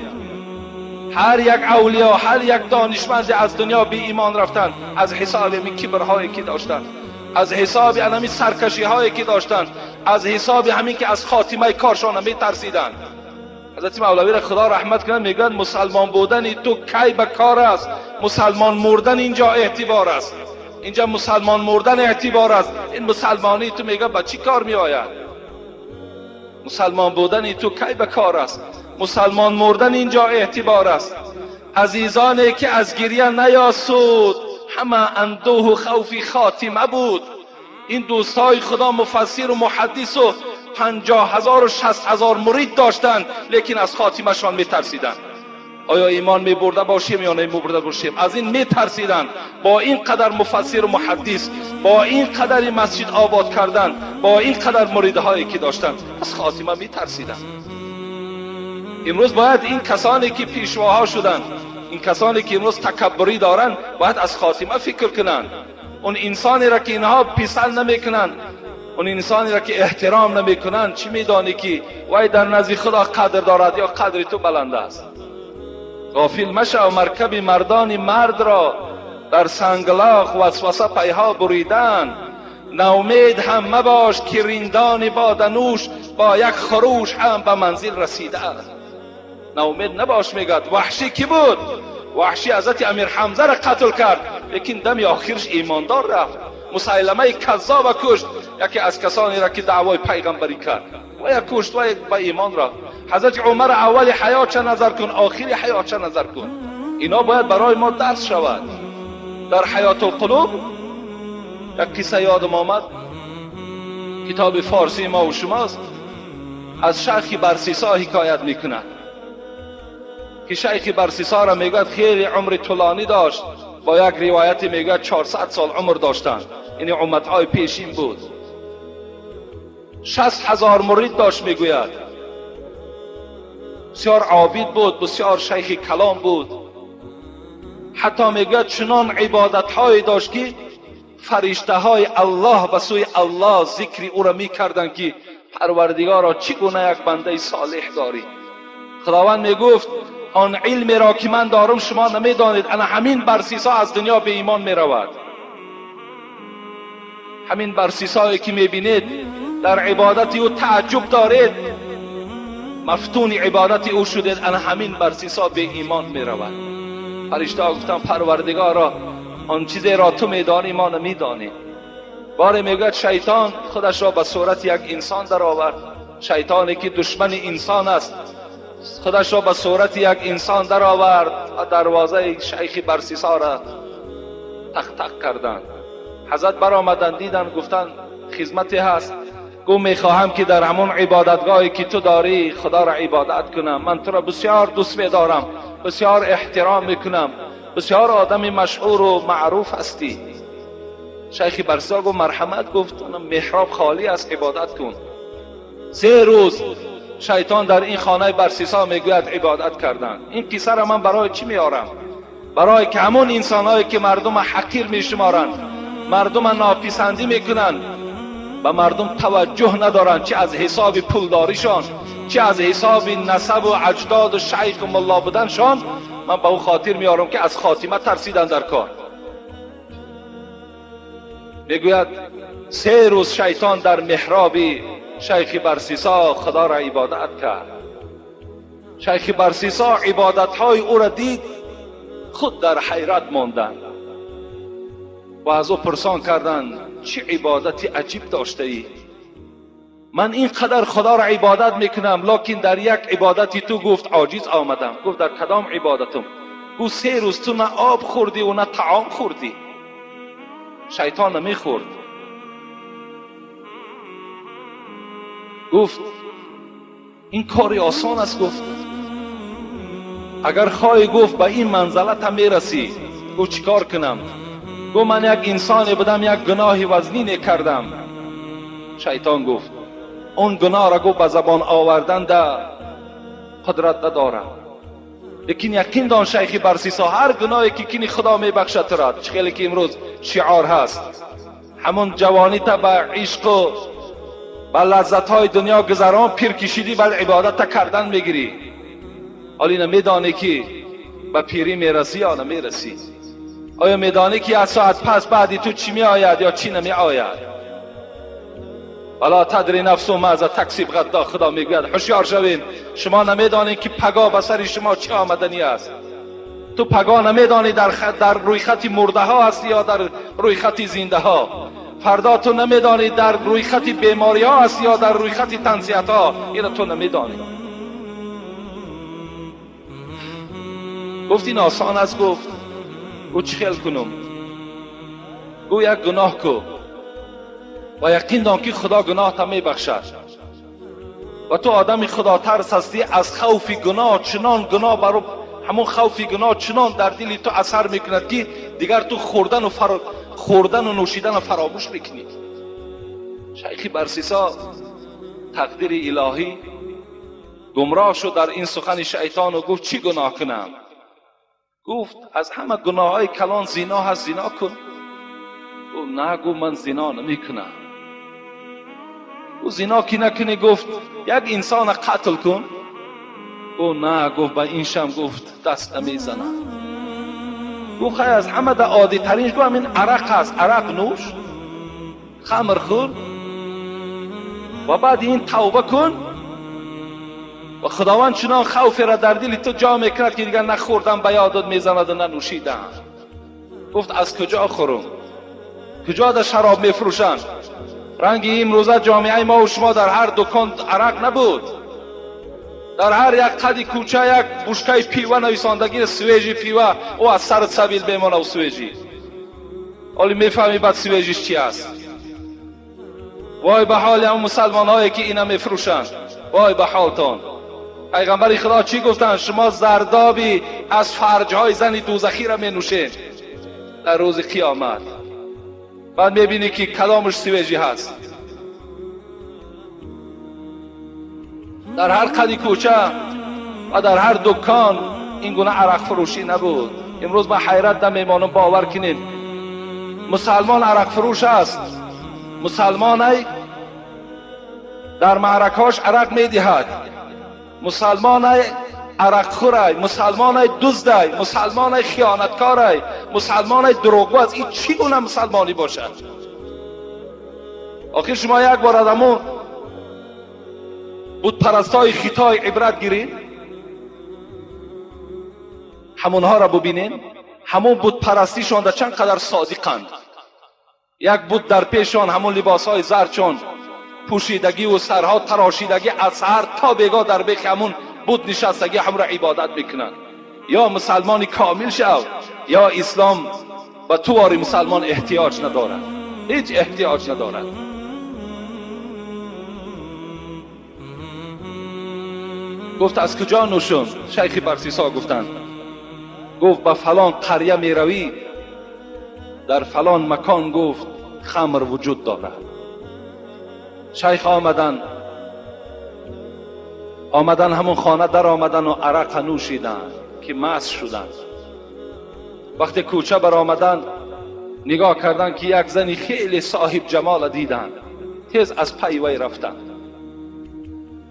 هر یک اولیا، هر یک دانشمند از دنیا به ایمان رفتند از حساب این کبرهایی که داشتند، از حساب همین سرکشی هایی که داشتند، از حساب همین که از خاتمه کارشان میترسیدند. حضرت مولوی را خدا رحمت کنه میگن مسلمان بودن تو کی به کار است، مسلمان مردن اینجا اعتبار است. اینجا مسلمان مردن اعتبار است. این مسلمانی تو میگه با چی کار می آید؟ مسلمان بودن تو کی به کار است؟ مسلمان مردن اینجا اعتبار است. عزیزانی که از گریه نیاسود، همه اندوه و خوفی خاتمه بود. این دوستای خدا مفسر و محدث و 50,000 و 60,000 مرید داشتند، لیکن از خاتمه شان می ترسیدند. آیا ایمان می برده باشیم یا نمی برده باشیم؟ از این می ترسیدند. با این قدر مفسر و محدث، با این قدر مسجد آباد کردن، با این قدر مریدهایی که داشتند، از خاتمه می ترسیدند. امروز باید این کسانی که پیشواها شدند، این کسانی که امروز تکبری دارند، باید از خاتمه فکر کنند. اون انسانی را که اینها پیسل نمی کنند، اون انسانی را که احترام نمی کنند، چی می دانی که وای در نزد خدا قدر دارد یا قدر تو بلند است؟ غافل مشو، مرکب مردان مرد را در سنگلاخ وسوسه پیها بریدن. ناامید هم مباش که رندان بادنوش با یک خروش هم به منزل رسیده. ناامید نباش. میگد وحشی کی بود؟ وحشی حضرت امیر حمزه را قتل کرد، لیکن دم آخرش ایماندار رفت. مسیلمه کذاب کشت، یکی از کسانی را که دعوای پیغمبری کرد، و یک کشت و یک به ایمان رفت. حضرت عمر اول حیات چه نظر کن، آخری حیات چه نظر کن. اینا باید برای ما درس شود. در حیات القلوب یک قصه یادم آمد، کتاب فارسی ما و شماست، از شیخ برسیسا حکایت میکند که شیخ برسیسا را میگوید خیلی عمر طولانی داشت، با یک روایت میگوید 400 سال عمر داشتند، یعنی امتهای پیشین بود. 60,000 مرید داشت میگوید. بسیار عابد بود، بسیار شیخ کلام بود. حتی میگوید چنان عبادت های داشت که فرشته های الله به سوی الله ذکر او را میکردند که پروردگارا چگونه یک بنده صالح داری. خداوند میگفت آن علمی را که من دارم شما نمیدانید، انا همین برسیسا از دنیا به ایمان میرود. همین برسیسایی که میبینید در عبادت او تعجب دارید، مفتون عبادت او شدید، انا همین برسیسا به ایمان میرود. فرشته ها گفتن پروردگارا آن چیزی را تو میدانی ما نمیدانیم. باره میگوید شیطان خودش را به صورت یک انسان در آورد، شیطانی که دشمن انسان است خودش را به صورت یک انسان در آورد و دروازه شیخ برسیسا را تق تق کردند. حضرت برآمدند دیدن، گفتن خدمتی هست. گو میخواهم که در همون عبادتگاهی که تو داری خدا را عبادت کنم. من تو را بسیار دوست می‌دارم، بسیار احترام میکنم، بسیار آدم مشهور و معروف هستی. شیخ برسیسا گفت مرحمت، گفت اونم محراب خالی است، عبادت کن. 3 روز شیطان در این خانه برسیسا میگوید عبادت کردن. این قصه را من برای چی میارم؟ برای که همون انسانایی که مردم حقیر میشمارند، مردم ناپسندی میکنند، به مردم توجه ندارند، چه از حساب پولداریشان، چه از حساب نسب و اجداد و شیخ و ملا بودنشان، من به اون خاطر میارم که از خاتمه ترسیدن در کار. میگوید 3 روز شیطان در محراب شیخ برسیسا خدا را عبادت کرد. شیخ برسیسا عبادتهای او را دید، خود در حیرت ماندند و از او پرسان کردند چه عبادتی عجیب داشته ای؟ من اینقدر خدا را عبادت میکنم، لکن در یک عبادتی تو گفت عاجز آمدم. گفت در کدام عبادتم؟ گفت 3 روز تو نه آب خوردی و نه طعام خوردی. شیطان نمیخورد. گفت این کاری آسان است. گفت اگر خواهی گفت به این منزلت هم میرسی. گفت چیکار کنم؟ گفت من یک انسانی بودم، یک گناه وزنی کردم. شیطان گفت اون گناه را گفت به زبان آوردن قدرت ندارم، لیکن یقین دان شیخ برسیسا هر گناهی که کنی خدا میبخشد تو را. خیلی که امروز شعار هست، همون جوانی تا به عشق و به لذت های دنیا گذران پیر کشیدی، بعد عبادت کردن میگیری، حالی نمیدانی که به پیری میرسی یا نمیرسی. آیا میدانی که از ساعت پس بعدی تو چی می آید یا چی نمی آید؟ ولا تدری نفس ماذا تکسب غدا. خدا میگوید هوشیار شوین، شما نمیدانید که پگاه به سر شما چه آمدنی است. تو پگاه نمیدانی در روی خط مرده ها هستی یا در روی خط زنده ها. فردا تو نمیدانی در روی خط بیماری ها هستی یا در روی خط تنصیحات ها. این تو نمیدانی. گفت این آسان است. گفت چه خیال کنم؟ گو یک گناه کو و یقین دان که خدا گناه تا میبخشد و تو آدم خدا ترس هستی. از خوف گناه چنان گناه برو، همون خوف گناه چنان در دل تو اثر میکند که دیگر تو خوردن و نوشیدن فراموش میکنی. شیخ برسیسا تقدیر الهی گمراه شد در این سخن شیطان و گفت چی گناه کنم؟ گفت از همه گناه های کلان زنا هست، زنا کن. گفت نه، گفت من زنا نمی کنم. گفت زنا کی نکنی؟ گفت یک انسان قتل کن. گفت نه، گفت به این شم گفت دست نمی زنم. گفت خیلی از همه در عادی ترینش گفت همین عرق هست، عرق نوش، خمر خور و بعد این توبه کن و خداوند چنان خوف را در دل تو جا میکند که دیگر نخوردم به یادت میزند و ننوشیدم. گفت از کجا خورم؟ کجا در شراب میفروشند؟ رنگ امروزه جامعه ما و شما در هر دکان عرق نبود. در هر یک قدی کوچه یک بشکه پیوه نویساندگی سویجی پیوه او از سر سبیل بمانه و سویجی. حالی میفهمی بعد سویجیش چی است؟ وای به حال هم مسلمان هایی که اینا میفروشند، وای به حالتان. پیغمبر خدا چی گفتن؟ شما زردابی از فرجهای زن دوزخی را می نوشید در روز قیامت، بعد میبینی که کلامش سویجی هست. در هر قدی کوچه و در هر دکان این گونه عرق فروشی نبود. امروز من حیرت نمیمانم، باور کنین مسلمان عرق فروش است. مسلمانی در معرکاش عرق میدهد، مسلمانی عرق خورای، مسلمان دزدای، مسلمان خیانتکارای، مسلمان دروغگو، از این چی گونه مسلمانی باشد؟ آخر شما یک بار از همون بود پرستای خیتای عبرت گیرید، همونها را ببینین، همون بود پرستیشان در چند قدر صادقند. یک بود در پیشان همون لباسهای زرچون پوشیدگی و سرها تراشیدگی از سر تا بیگاه در بیخ همون بود نشستگی هم را عبادت میکنند. یا مسلمانی کامل شو، یا اسلام و تو واری مسلمان احتیاج ندارد، هیچ احتیاج ندارد. گفت از کجا نوشون؟ شیخ برسیسا گفتند، گفت به فلان قریه می روی، در فلان مکان گفت خمر وجود دارد. شیخ آمدن همون خانه در آمدن و عرق نوشیدن که مست شدن. وقتی کوچه بر آمدن نگاه کردن که یک زنی خیلی صاحب جمال دیدن، تیز از پی وی رفتن.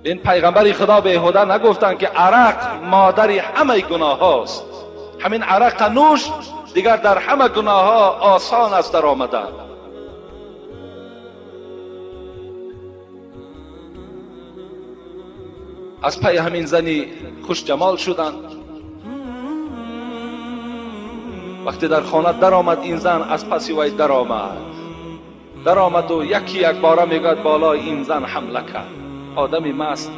این پیغمبر خدا بیهوده نگفتن که عرق مادر همه گناه هاست، همین عرق نوش دیگر در همه گناه ها آسان است در آمدن. از پی همین زنی خوش جمال شدن. وقتی در خانه در آمد این زن، از پس وی در آمد و یکی یک باره میگد بالای این زن حمله کرد. آدمی مست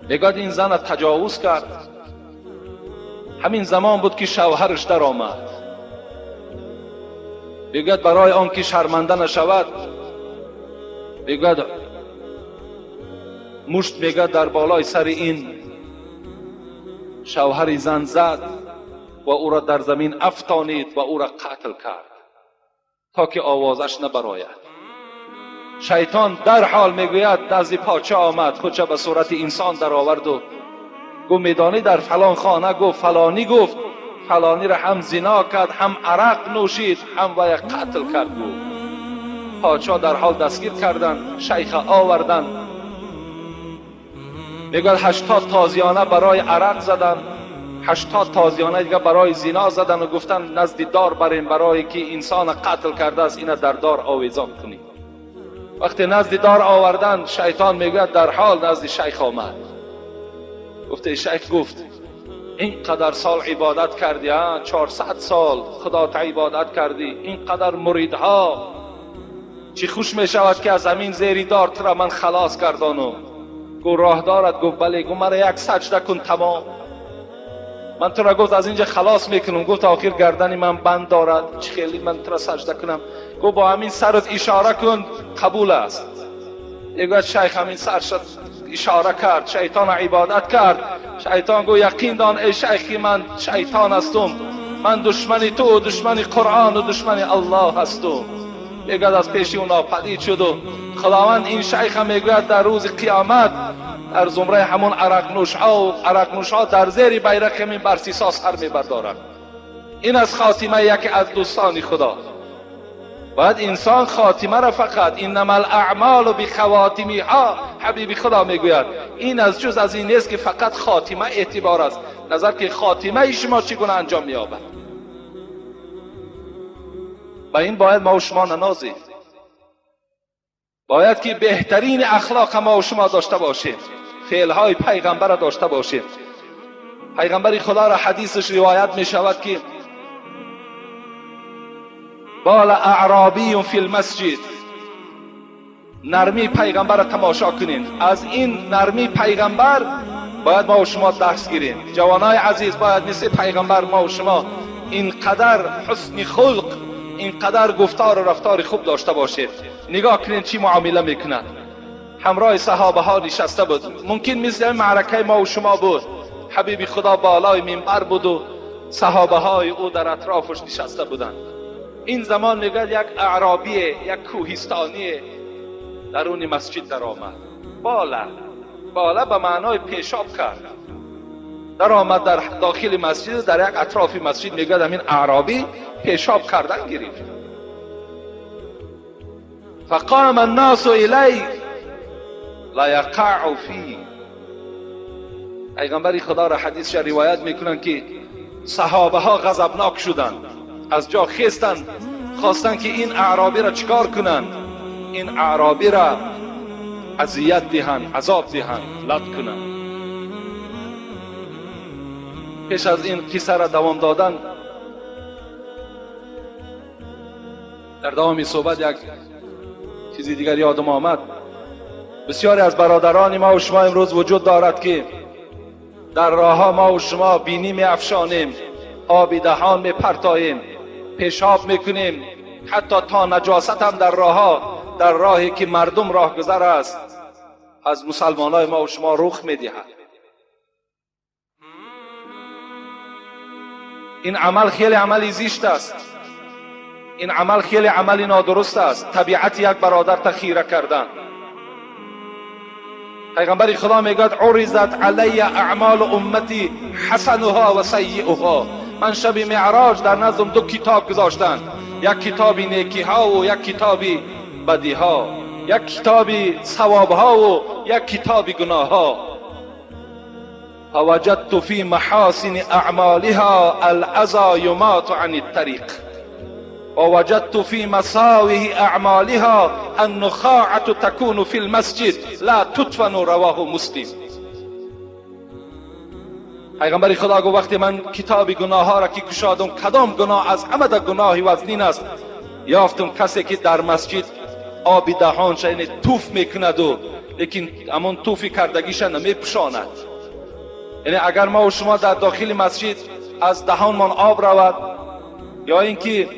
میگد این زن تجاوز کرد. همین زمان بود که شوهرش در آمد. میگد برای آن که شرمنده نشود، میگد مشت میگد در بالای سر این شوهر زن زد و او را در زمین افشانید و او را قتل کرد تا که آوازش نبراید. شیطان در حال میگوید نزد پادشاه آمد، خودش به صورت انسان در آورد و گفت میدانی در فلان خانه گفت فلانی گفت فلانی را هم زنا کرد، هم عرق نوشید، هم وی قتل کرد. گفت پادشاه در حال دستگیر کردن، شیخ آوردن. میگوید 80 تازیانه برای عرق زدن، 80 تازیانه دیگه برای زنا زدن و گفتن نزد دار بریم برای که انسان قتل کرده است اینه در دار آویزان کنیم. وقتی نزد دار آوردن، شیطان میگوید در حال نزد شیخ آمد. گفته شیخ گفت اینقدر سال عبادت کردی، 400 سال خدا تا عبادت کردی، اینقدر مریدها، چی خوش می شود که از زمین زیری دار تو را من خلاص کردانم. گفت راه دارد؟ گفت بله. گفت مرا یک سجده کن تمام، من تو را گفت از اینجا خلاص میکنم. گفت آخر گردنی من بند دارد، چه خیلی من تو را سجده کنم؟ گفت با همین سرت اشاره کن قبول است. گفت شیخ همین سرش اشاره کرد، شیطان عبادت کرد. شیطان گفت یقین دان ای شیخی من شیطان هستم، من دشمن تو، دشمن قرآن و دشمن الله هستم. میگوید از پیش اونا پدید شد و خداوند این شیخ میگوید در روز قیامت در زمره همون عرق نوشها در زیر بیرق همین برسیسا سر میبردارند. این از خاتمه یکی از دوستان خدا. باید انسان خاتمه را فقط انما الاعمال بخواتمها، حبیب خدا میگوید این از جز از این نیست که فقط خاتمه اعتبار است، نظر که خاتمه شما چگونه انجام مییابد. با این باید ما و شما ننازیم، باید که بهترین اخلاق ما و شما داشته باشیم، فعلهای پیغمبر را داشته باشیم. پیغمبر خدا را حدیثش روایت می شود که بال اعرابی فی المسجد، نرمی پیغمبر را تماشا کنین. از این نرمی پیغمبر باید ما و شما درس گیریم. جوانای عزیز، باید مثل پیغمبر ما و شما اینقدر حسن خلق، اینقدر گفتار و رفتار خوب داشته باشید. نگاه کنین چی معامله میکنند. همراه صحابه ها نشسته بود، ممکن مثل معرکه ما و شما بود. حبیب خدا بالای منبر بود و صحابه های او در اطرافش نشسته بودند. این زمان میگه یک اعرابی، یک کوهستانی درون مسجد در آمد. بالا به معنای پیشاب کرد، در آمد در داخل مسجد، در یک اطراف مسجد. میگه همین اعرابی پیشاب کردن گرفت. فقام الناس الی، لیقع فی. پیغمبر خدا را حدیث روایت میکنن که صحابه ها غضبناک شدند، از جا خیستند، خواستند که این اعرابی را چیکار کنند؟ این اعرابی را اذیت دهند، عذاب دهند، لط کنند. پیش از این قصه را دوام دادن، در دوام صحبت یک چیزی دیگر یادم آمد. بسیاری از برادران ما و شما امروز وجود دارد که در راه ها ما و شما بینی می افشانیم، آب دهان می پرتاییم، پیشاب می کنیم، حتی تا نجاست هم در راه ها، در راهی که مردم راه گذر است، از مسلمان های ما و شما رخ می دهد. این عمل خیلی عملی زشت است، این عمل خیلی عملی نادرست است، طبیعت یک برادر تخیره کردن. پیغمبر خدا میگوید عرضت علی اعمال امتی حسنها و سیئها. من شب معراج در نزدم دو کتاب گذاشتند، یک کتاب نیکی ها و یک کتاب بدی ها، یک کتاب ثواب ها و یک کتاب گناه ها. فوجدت فی محاسن اعمالها الاذى یماط عن الطریق ووجدت في مساوئ اعمالها النخاعة تكون في المسجد لا تدفن. رواه مسلم. پیغمبر خدا گفت وقتی من کتاب گناه ها را که گشادم، کدام گناه از همه گناهی وزنین است، یافتم کسی که در مسجد آب دهانش یعنی توف میکند و لیکن همون توفی کردگیش نمیپوشاند. یعنی اگر ما و شما در داخل مسجد از دهانمان آب رود یا اینکه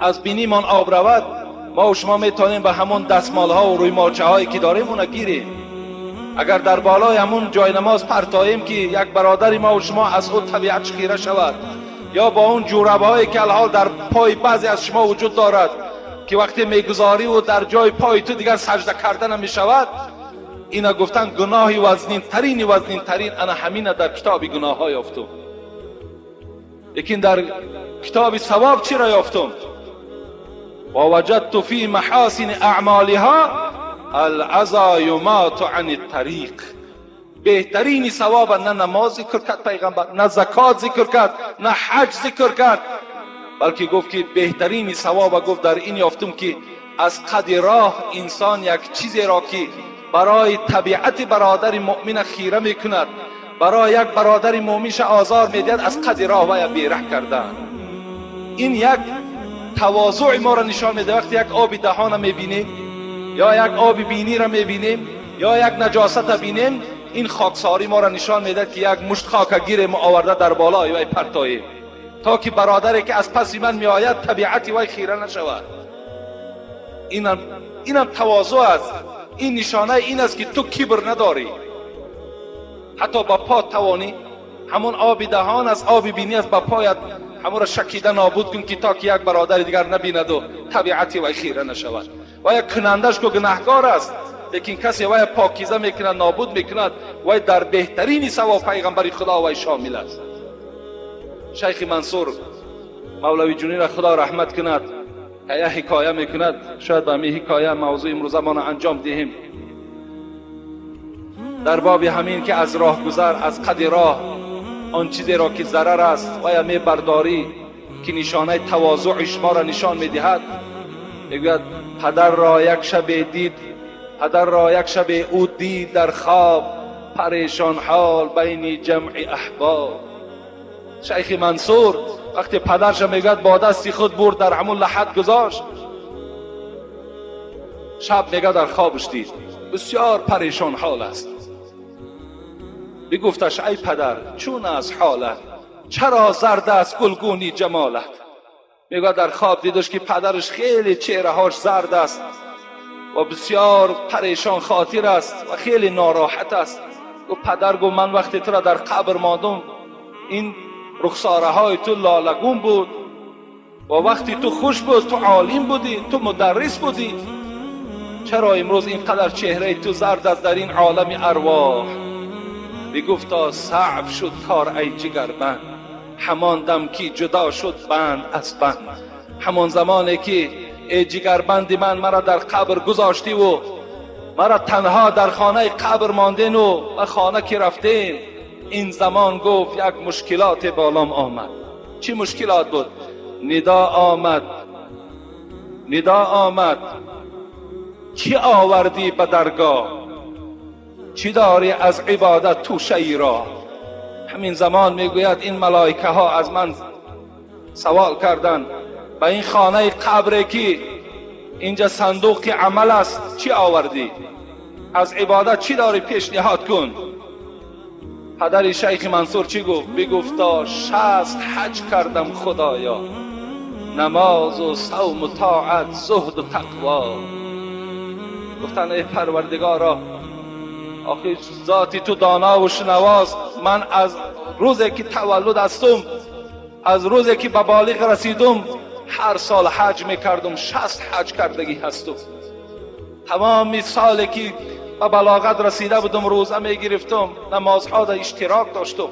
از بینیمان آب رود، ما و شما میتونیم به همون دستمال ها و روی مالچه هایی که داریم اون گیریم. اگر در بالای همون جای نماز پرتاییم که یک برادری ما و شما از خود طبیعت خیره شود، یا با اون جوربه هایی که الحال در پای بعضی از شما وجود دارد که وقتی میگذاری و در جای پای تو دیگر سجده کردن هم میشود، اینا گفتن گناهی وزنین ترین انا همین در کتاب گناه ها یافتم. لیکن در کتاب ثواب چی را یافتم؟ ووجدت فی محاسن اعمالها الاذى یماط عن الطریق. بهترین ثواب نه نماز ذکر کرد پیغمبر، نه زکات ذکر کرد، نه حج ذکر کرد، بلکه گفت که بهترین ثواب گفت در این یافتم که از قد راه انسان یک چیزی را که برای طبیعت برادر مؤمن خیره میکند، برای یک برادر مؤمنش آزار میدهد، از قد راه و بیره کردن. این یک تواضع ما را نشان میده. وقتی یک آب دهان میبینیم یا یک آب بینی را میبینیم یا یک نجاست را بینیم، این خاکساری ما را نشان میده که یک مشت خاکگیر ما آورده در بالای وی پرتاییم، تا که برادری که از پس من میآید طبیعت وی خیره نشود. اینم تواضع است. این نشانه این است که تو کبر نداری، حتی با پا توانی همون آب دهان از آب بینی از با پایت همون را شکیده نابود کن که تا که یک برادر دیگر نبیند و طبیعتی وی خیره نشود. و یک کنندش که گناهکار است، لیکن کسی وی پاکیزه میکند، نابود میکند، وی در بهترین ثواب پیغمبر خدا وی شامل است. شیخ منصور مولوی جونی را خدا رحمت کند، یک حکایه میکند، شاید به همین حکایه موضوع امروز ما انجام دهیم، در باب همین که از راه گذر، از قد راه آن چیزی را که ضرر است و یا می برداری که نشانه تواضعش ما را نشان میدهد. میگوید پدر را یک شب او دید در خواب، پریشان حال بین جمع احباب. شیخ منصور وقتی پدرش میگوید با دستی خود برد در همون لحد گذاشت، شب میگه در خوابش دید بسیار پریشان حال است. بگفتش ای پدر چون از حالت، چرا زرد است گلگونی جمالت؟ میگه در خواب دیدش که پدرش خیلی چهرهاش زرد است و بسیار پریشان خاطر است و خیلی ناراحت است. و پدر گفت من وقتی تو را در قبر ماندم این رخساره های تو لالگون بود و وقتی تو خوش بود، تو عالم بودی، تو مدرس بودی، چرا امروز اینقدر چهره تو زرد است در این عالم ارواح؟ بگفتا صعب شد کار ای جگربند، همان دم که جدا شد بند از بند. همان زمانی که ای جگربند من مرا در قبر گذاشتی و مرا تنها در خانه قبر ماندین و خانه که رفتین. این زمان گفت یک مشکلات بالام آمد. چی مشکلات بود؟ ندا آمد چی آوردی به درگاه؟ چی داری از عبادت توشه ای را؟ همین زمان میگوید این ملائکه ها از من سوال کردن به این خانه قبره که اینجا صندوق عمل است چی آوردی؟ از عبادت چی داری پیشنهاد کن؟ پدر شیخ منصور چی گفت؟ بگفتا 60 حج کردم خدایا، نماز و صوم و طاعت، زهد و تقوا. گفتن ای پروردگارا، آخه ذاتی تو دانا و شنواست. من از روزی که تولد هستم، از روزی که به بالغ رسیدم، هر سال حج میکردم. 60 حج کردگی هستم. تمام سالی که به بلاغت رسیده بودم روزه میگرفتم، نمازها در اشتراک داشتم.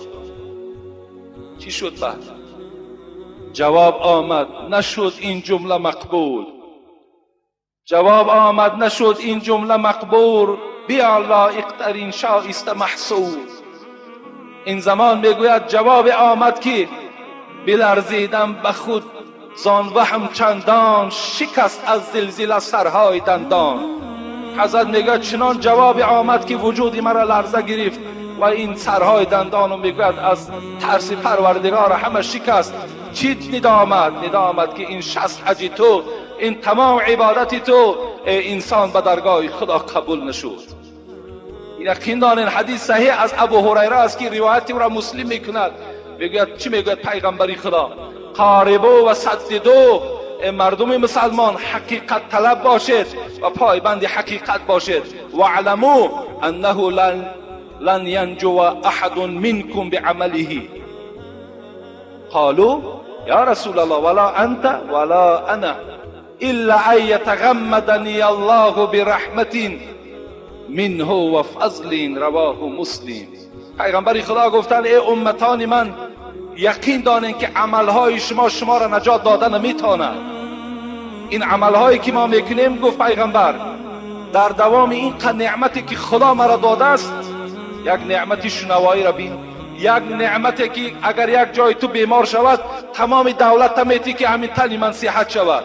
چی شد بعد؟ جواب آمد نشد این جمله مقبول. جواب آمد نشد این جمله مقبول. بیا لایق‌ترین شایسته محصول. این زمان میگوید جواب آمد که بلرزیدم به خود زان وهم چندان، شکست از زلزله سرهای دندان. حضرت میگوید چنان جواب آمد که وجودی مرا لرزه گرفت و این سرهای دندانو میگوید از ترس پروردگار همه شکست. چی ندا آمد که این 60 حج تو، این تمام عبادت تو انسان به درگاه خدا قبول نشد. یقین دارین حدیث صحیح از ابو هریره است که روایت او را مسلم میکند. میگوید چی میگوید پیغمبری خدا؟ قاربو و سددو، مردم مسلمان حقیقت طلب باشید و پایبند حقیقت باشید. و علمو انه لن ینجو احد منکم بعمله. قالوا یا رسول الله ولا انت ولا انا الا ان یتغمدنی الله برحمت منه و فضل. رواه مسلم. پیغمبر خدا گفتن ای امتان من، یقین دانین که عملهای شما را نجات داده نمیتواند. این عملهایی که ما میکنیم، گفت پیغمبر، در دوام این نعمتی که خدا مرا داده است، یک نعمتی شنوایی را بین، یک نعمتی که اگر یک جای تو بیمار شود تمام دولت میتی که همین تنی من صحت شود.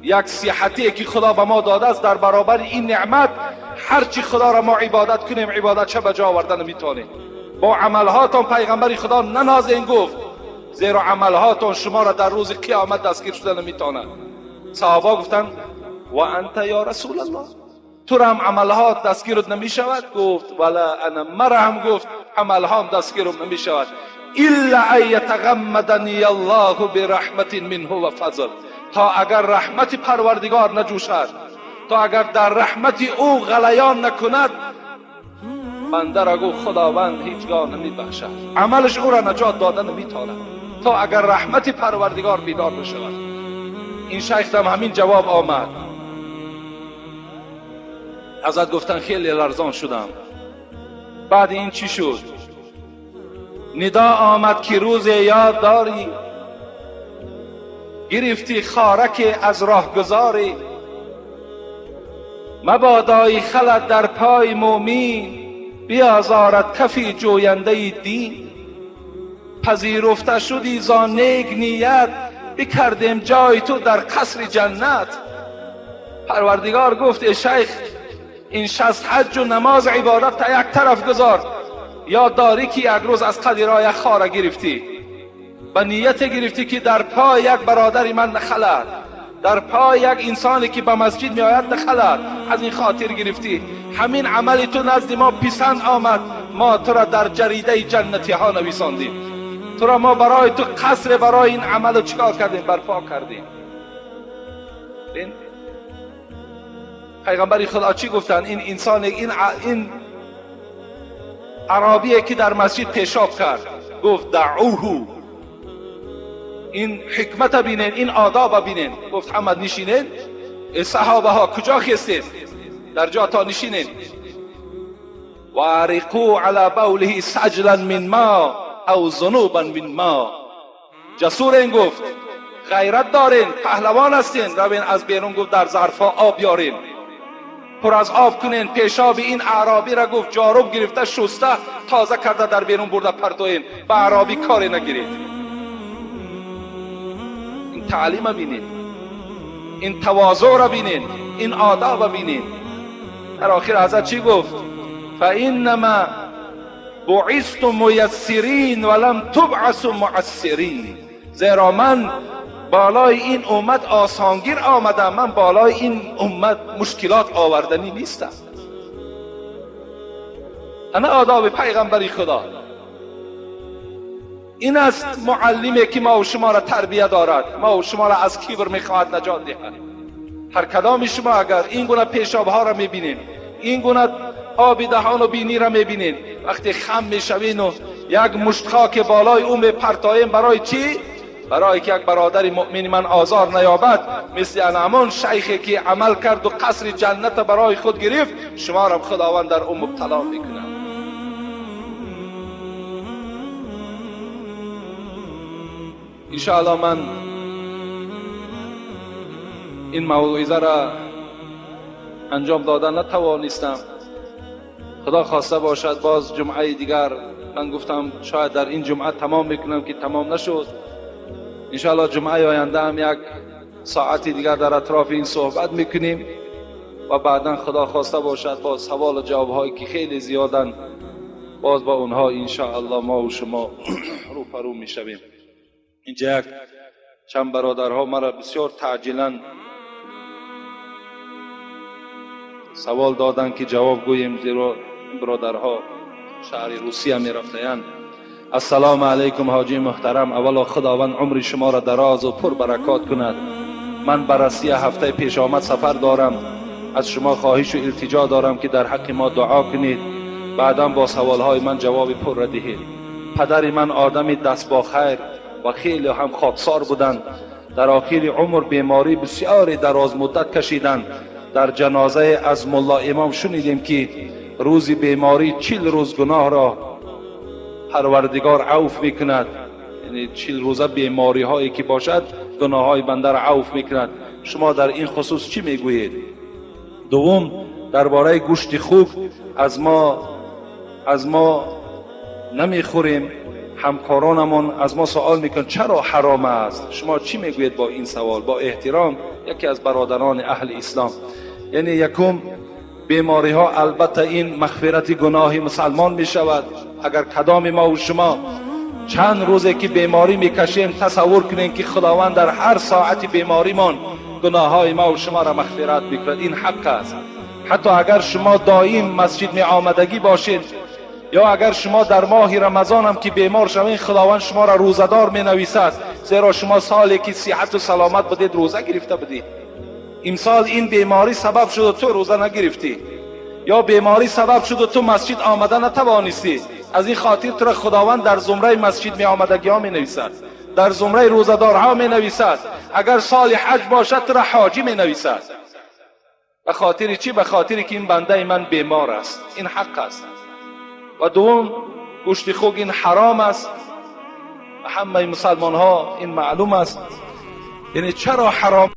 یک صحتی که خدا به ما داده است، در برابر این نعمت هرچی خدا را ما عبادت کنیم عبادت چه به جا آوردن نمیتونیم. با عملهاتون پیغمبر خدا ننازین گفت، زیرا عملهاتون شما را در روز قیامت دستگیر شده نمیتونن. صحابه گفتن و انت یا رسول الله، تو را هم عملهات دستگیرت نمیشود؟ گفت ولا انا، مرا هم گفت عملهام دستگیرم نمیشود. الا ان یتغمدنی الله برحمت منه و فضل. تا اگر رحمت پروردگار نجوشد، تا اگر در رحمت او غلیان نکند، بنده را گو خداوند هیچگاه نمیبخشد. عملش او را نجات داده نمیتواند تا اگر رحمت پروردگار بیدار بشود. این شیخ هم همین جواب آمد. حضرت گفتن خیلی لرزان شدم. بعد این چی شد؟ ندا آمد که روز یاد داری، گرفتی خارک از راه گذاری. مبادای خلد در پای مومین، بیازارد کفی جوینده دین. پذیرفته شدی زان نیک نیت، بکردیم جای تو در قصر جنت. پروردگار گفت ای شیخ، این 60 حج و نماز عبادت تا یک طرف گذار. یاد داری که یک روز از قدیرا یک خاره گرفتی، به نیت گرفتی که در پای یک برادری من نخلد، در پای یک انسانی که به مسجد می آید نخلد. از این خاطر گرفتی. همین عمل تو نزد ما پسند آمد، ما تو را در جریده جنتی ها نویساندیم. تو را ما برای تو قصر برای این عمل چیکار کردیم؟ برپا کردیم. پیغمبر خدا چی گفتن؟ این انسان، این عربیه که در مسجد پیشاب کرد، گفت دعوه. این حکمت بینین، این آداب بینین. گفت حمد نشینین. صحابه ها کجا خستید؟ در جا تا نشینین. و عرقو علی بوله سجلا من ما او ذنوبا من ما. جسور این گفت، غیرت دارین، پهلوان هستین، روین از بیرون گفت در ظرفا آب بیارین. پر از آب کنین. پیشاب این اعرابی را گفت جاروب گرفته شسته تازه کرده در بیرون برده پرتوین. به اعرابی کاری نگیرید. این تعلیم بینید، این تواضع را بینید، این آداب بینید. در آخر حضرت چی گفت؟ فانما بعثتم میسرین ولم تبعثوا معسرین. زیرا من بالای این امت آسانگیر آمدم، من بالای این امت مشکلات آوردنی نیستم. انا آداب پیغمبری خدا. این است معلمی که ما و شما را تربیت دارد، ما و شما را از کبر میخواهد نجات دهد. هر کدام شما اگر این گونه پیشاب ها را میبینین، این گونه آب دهان و بینی را میبینین، وقتی خم میشوین و یک مشت خاک بالای اون میپرتاییم، برای چی؟ برای که یک برادر مؤمن من آزار نیابد. مثل همان شیخی که عمل کرد و قصر جنت برای خود گرفت، شما را خداوند در اون مبتلا میکنه. انشاءالله من این موعظه را انجام دادن نتوانستم. خدا خواسته باشد باز جمعه دیگر من گفتم شاید در این جمعه تمام میکنم که تمام نشد. انشاءالله جمعه آینده هم یک ساعتی دیگر در اطراف این صحبت میکنیم و بعدا خدا خواسته باشد با سوال و جواب هایی که خیلی زیادن باز با اونها انشاءالله ما و شما روبرو میشویم. اینجا یک چند برادرها مرا بسیار تعجیلا سوال دادن که جواب گوییم، زیرا برادرها شهر روسیه می رفتند. السلام علیکم حاجی محترم، اولا خداوند عمر شما را دراز و پر برکات کند. من بررسی هفته پیش آمد سفر دارم، از شما خواهش و التجا دارم که در حق ما دعا کنید، بعدا با سوالهای من جواب پر را دهید. پدر من آدمی دست با خیر و خیلی هم خاکسار بودند. در آخر عمر بیماری بسیار دراز مدت کشیدند. در جنازه از ملا امام شنیدیم که روز بیماری 40 روز گناه را پروردگار عفو میکند. یعنی 40 روزه بیماری هایی که باشد گناه های بنده را عفو میکند. شما در این خصوص چی میگویید؟ دوم، درباره گوشت خوک از ما نمیخوریم. همکارانمون از ما سوال میکنن چرا حرام است؟ شما چی میگویید با این سوال؟ با احترام یکی از برادران اهل اسلام، یعنی یکم بیماری ها البته این مغفرت گناه مسلمان می شود. اگر کدام ما و شما چند روزه که بیماری میکشیم تصور کنین که خداوند در هر ساعت بیماریمان گناه های ما و شما را مغفرت میکند. این حق است. حتی اگر شما دائم مسجد می آمدگی باشید یا اگر شما در ماه رمضان هم که بیمار شوین، خداوند شما را روزدار می نویسد، زیرا شما سالی که صحت و سلامت بدید روزه گرفته بدید. امسال این بیماری سبب شد و تو روزه نگرفتی، یا بیماری سبب شد و تو مسجد آمده نتوانستی. از این خاطر تو را خداوند در زمره مسجد می آمدگی ها می نویسد، در زمره روزدارها می نویسد. اگر سال حج باشد تو را حاجی می نویسد. به خاطر چی؟ به خاطر که این بنده من بیمار است. این حق است. و دوم، گوشت خوک این حرام است. همه مسلمان ها این معلوم است. یعنی چرا حرام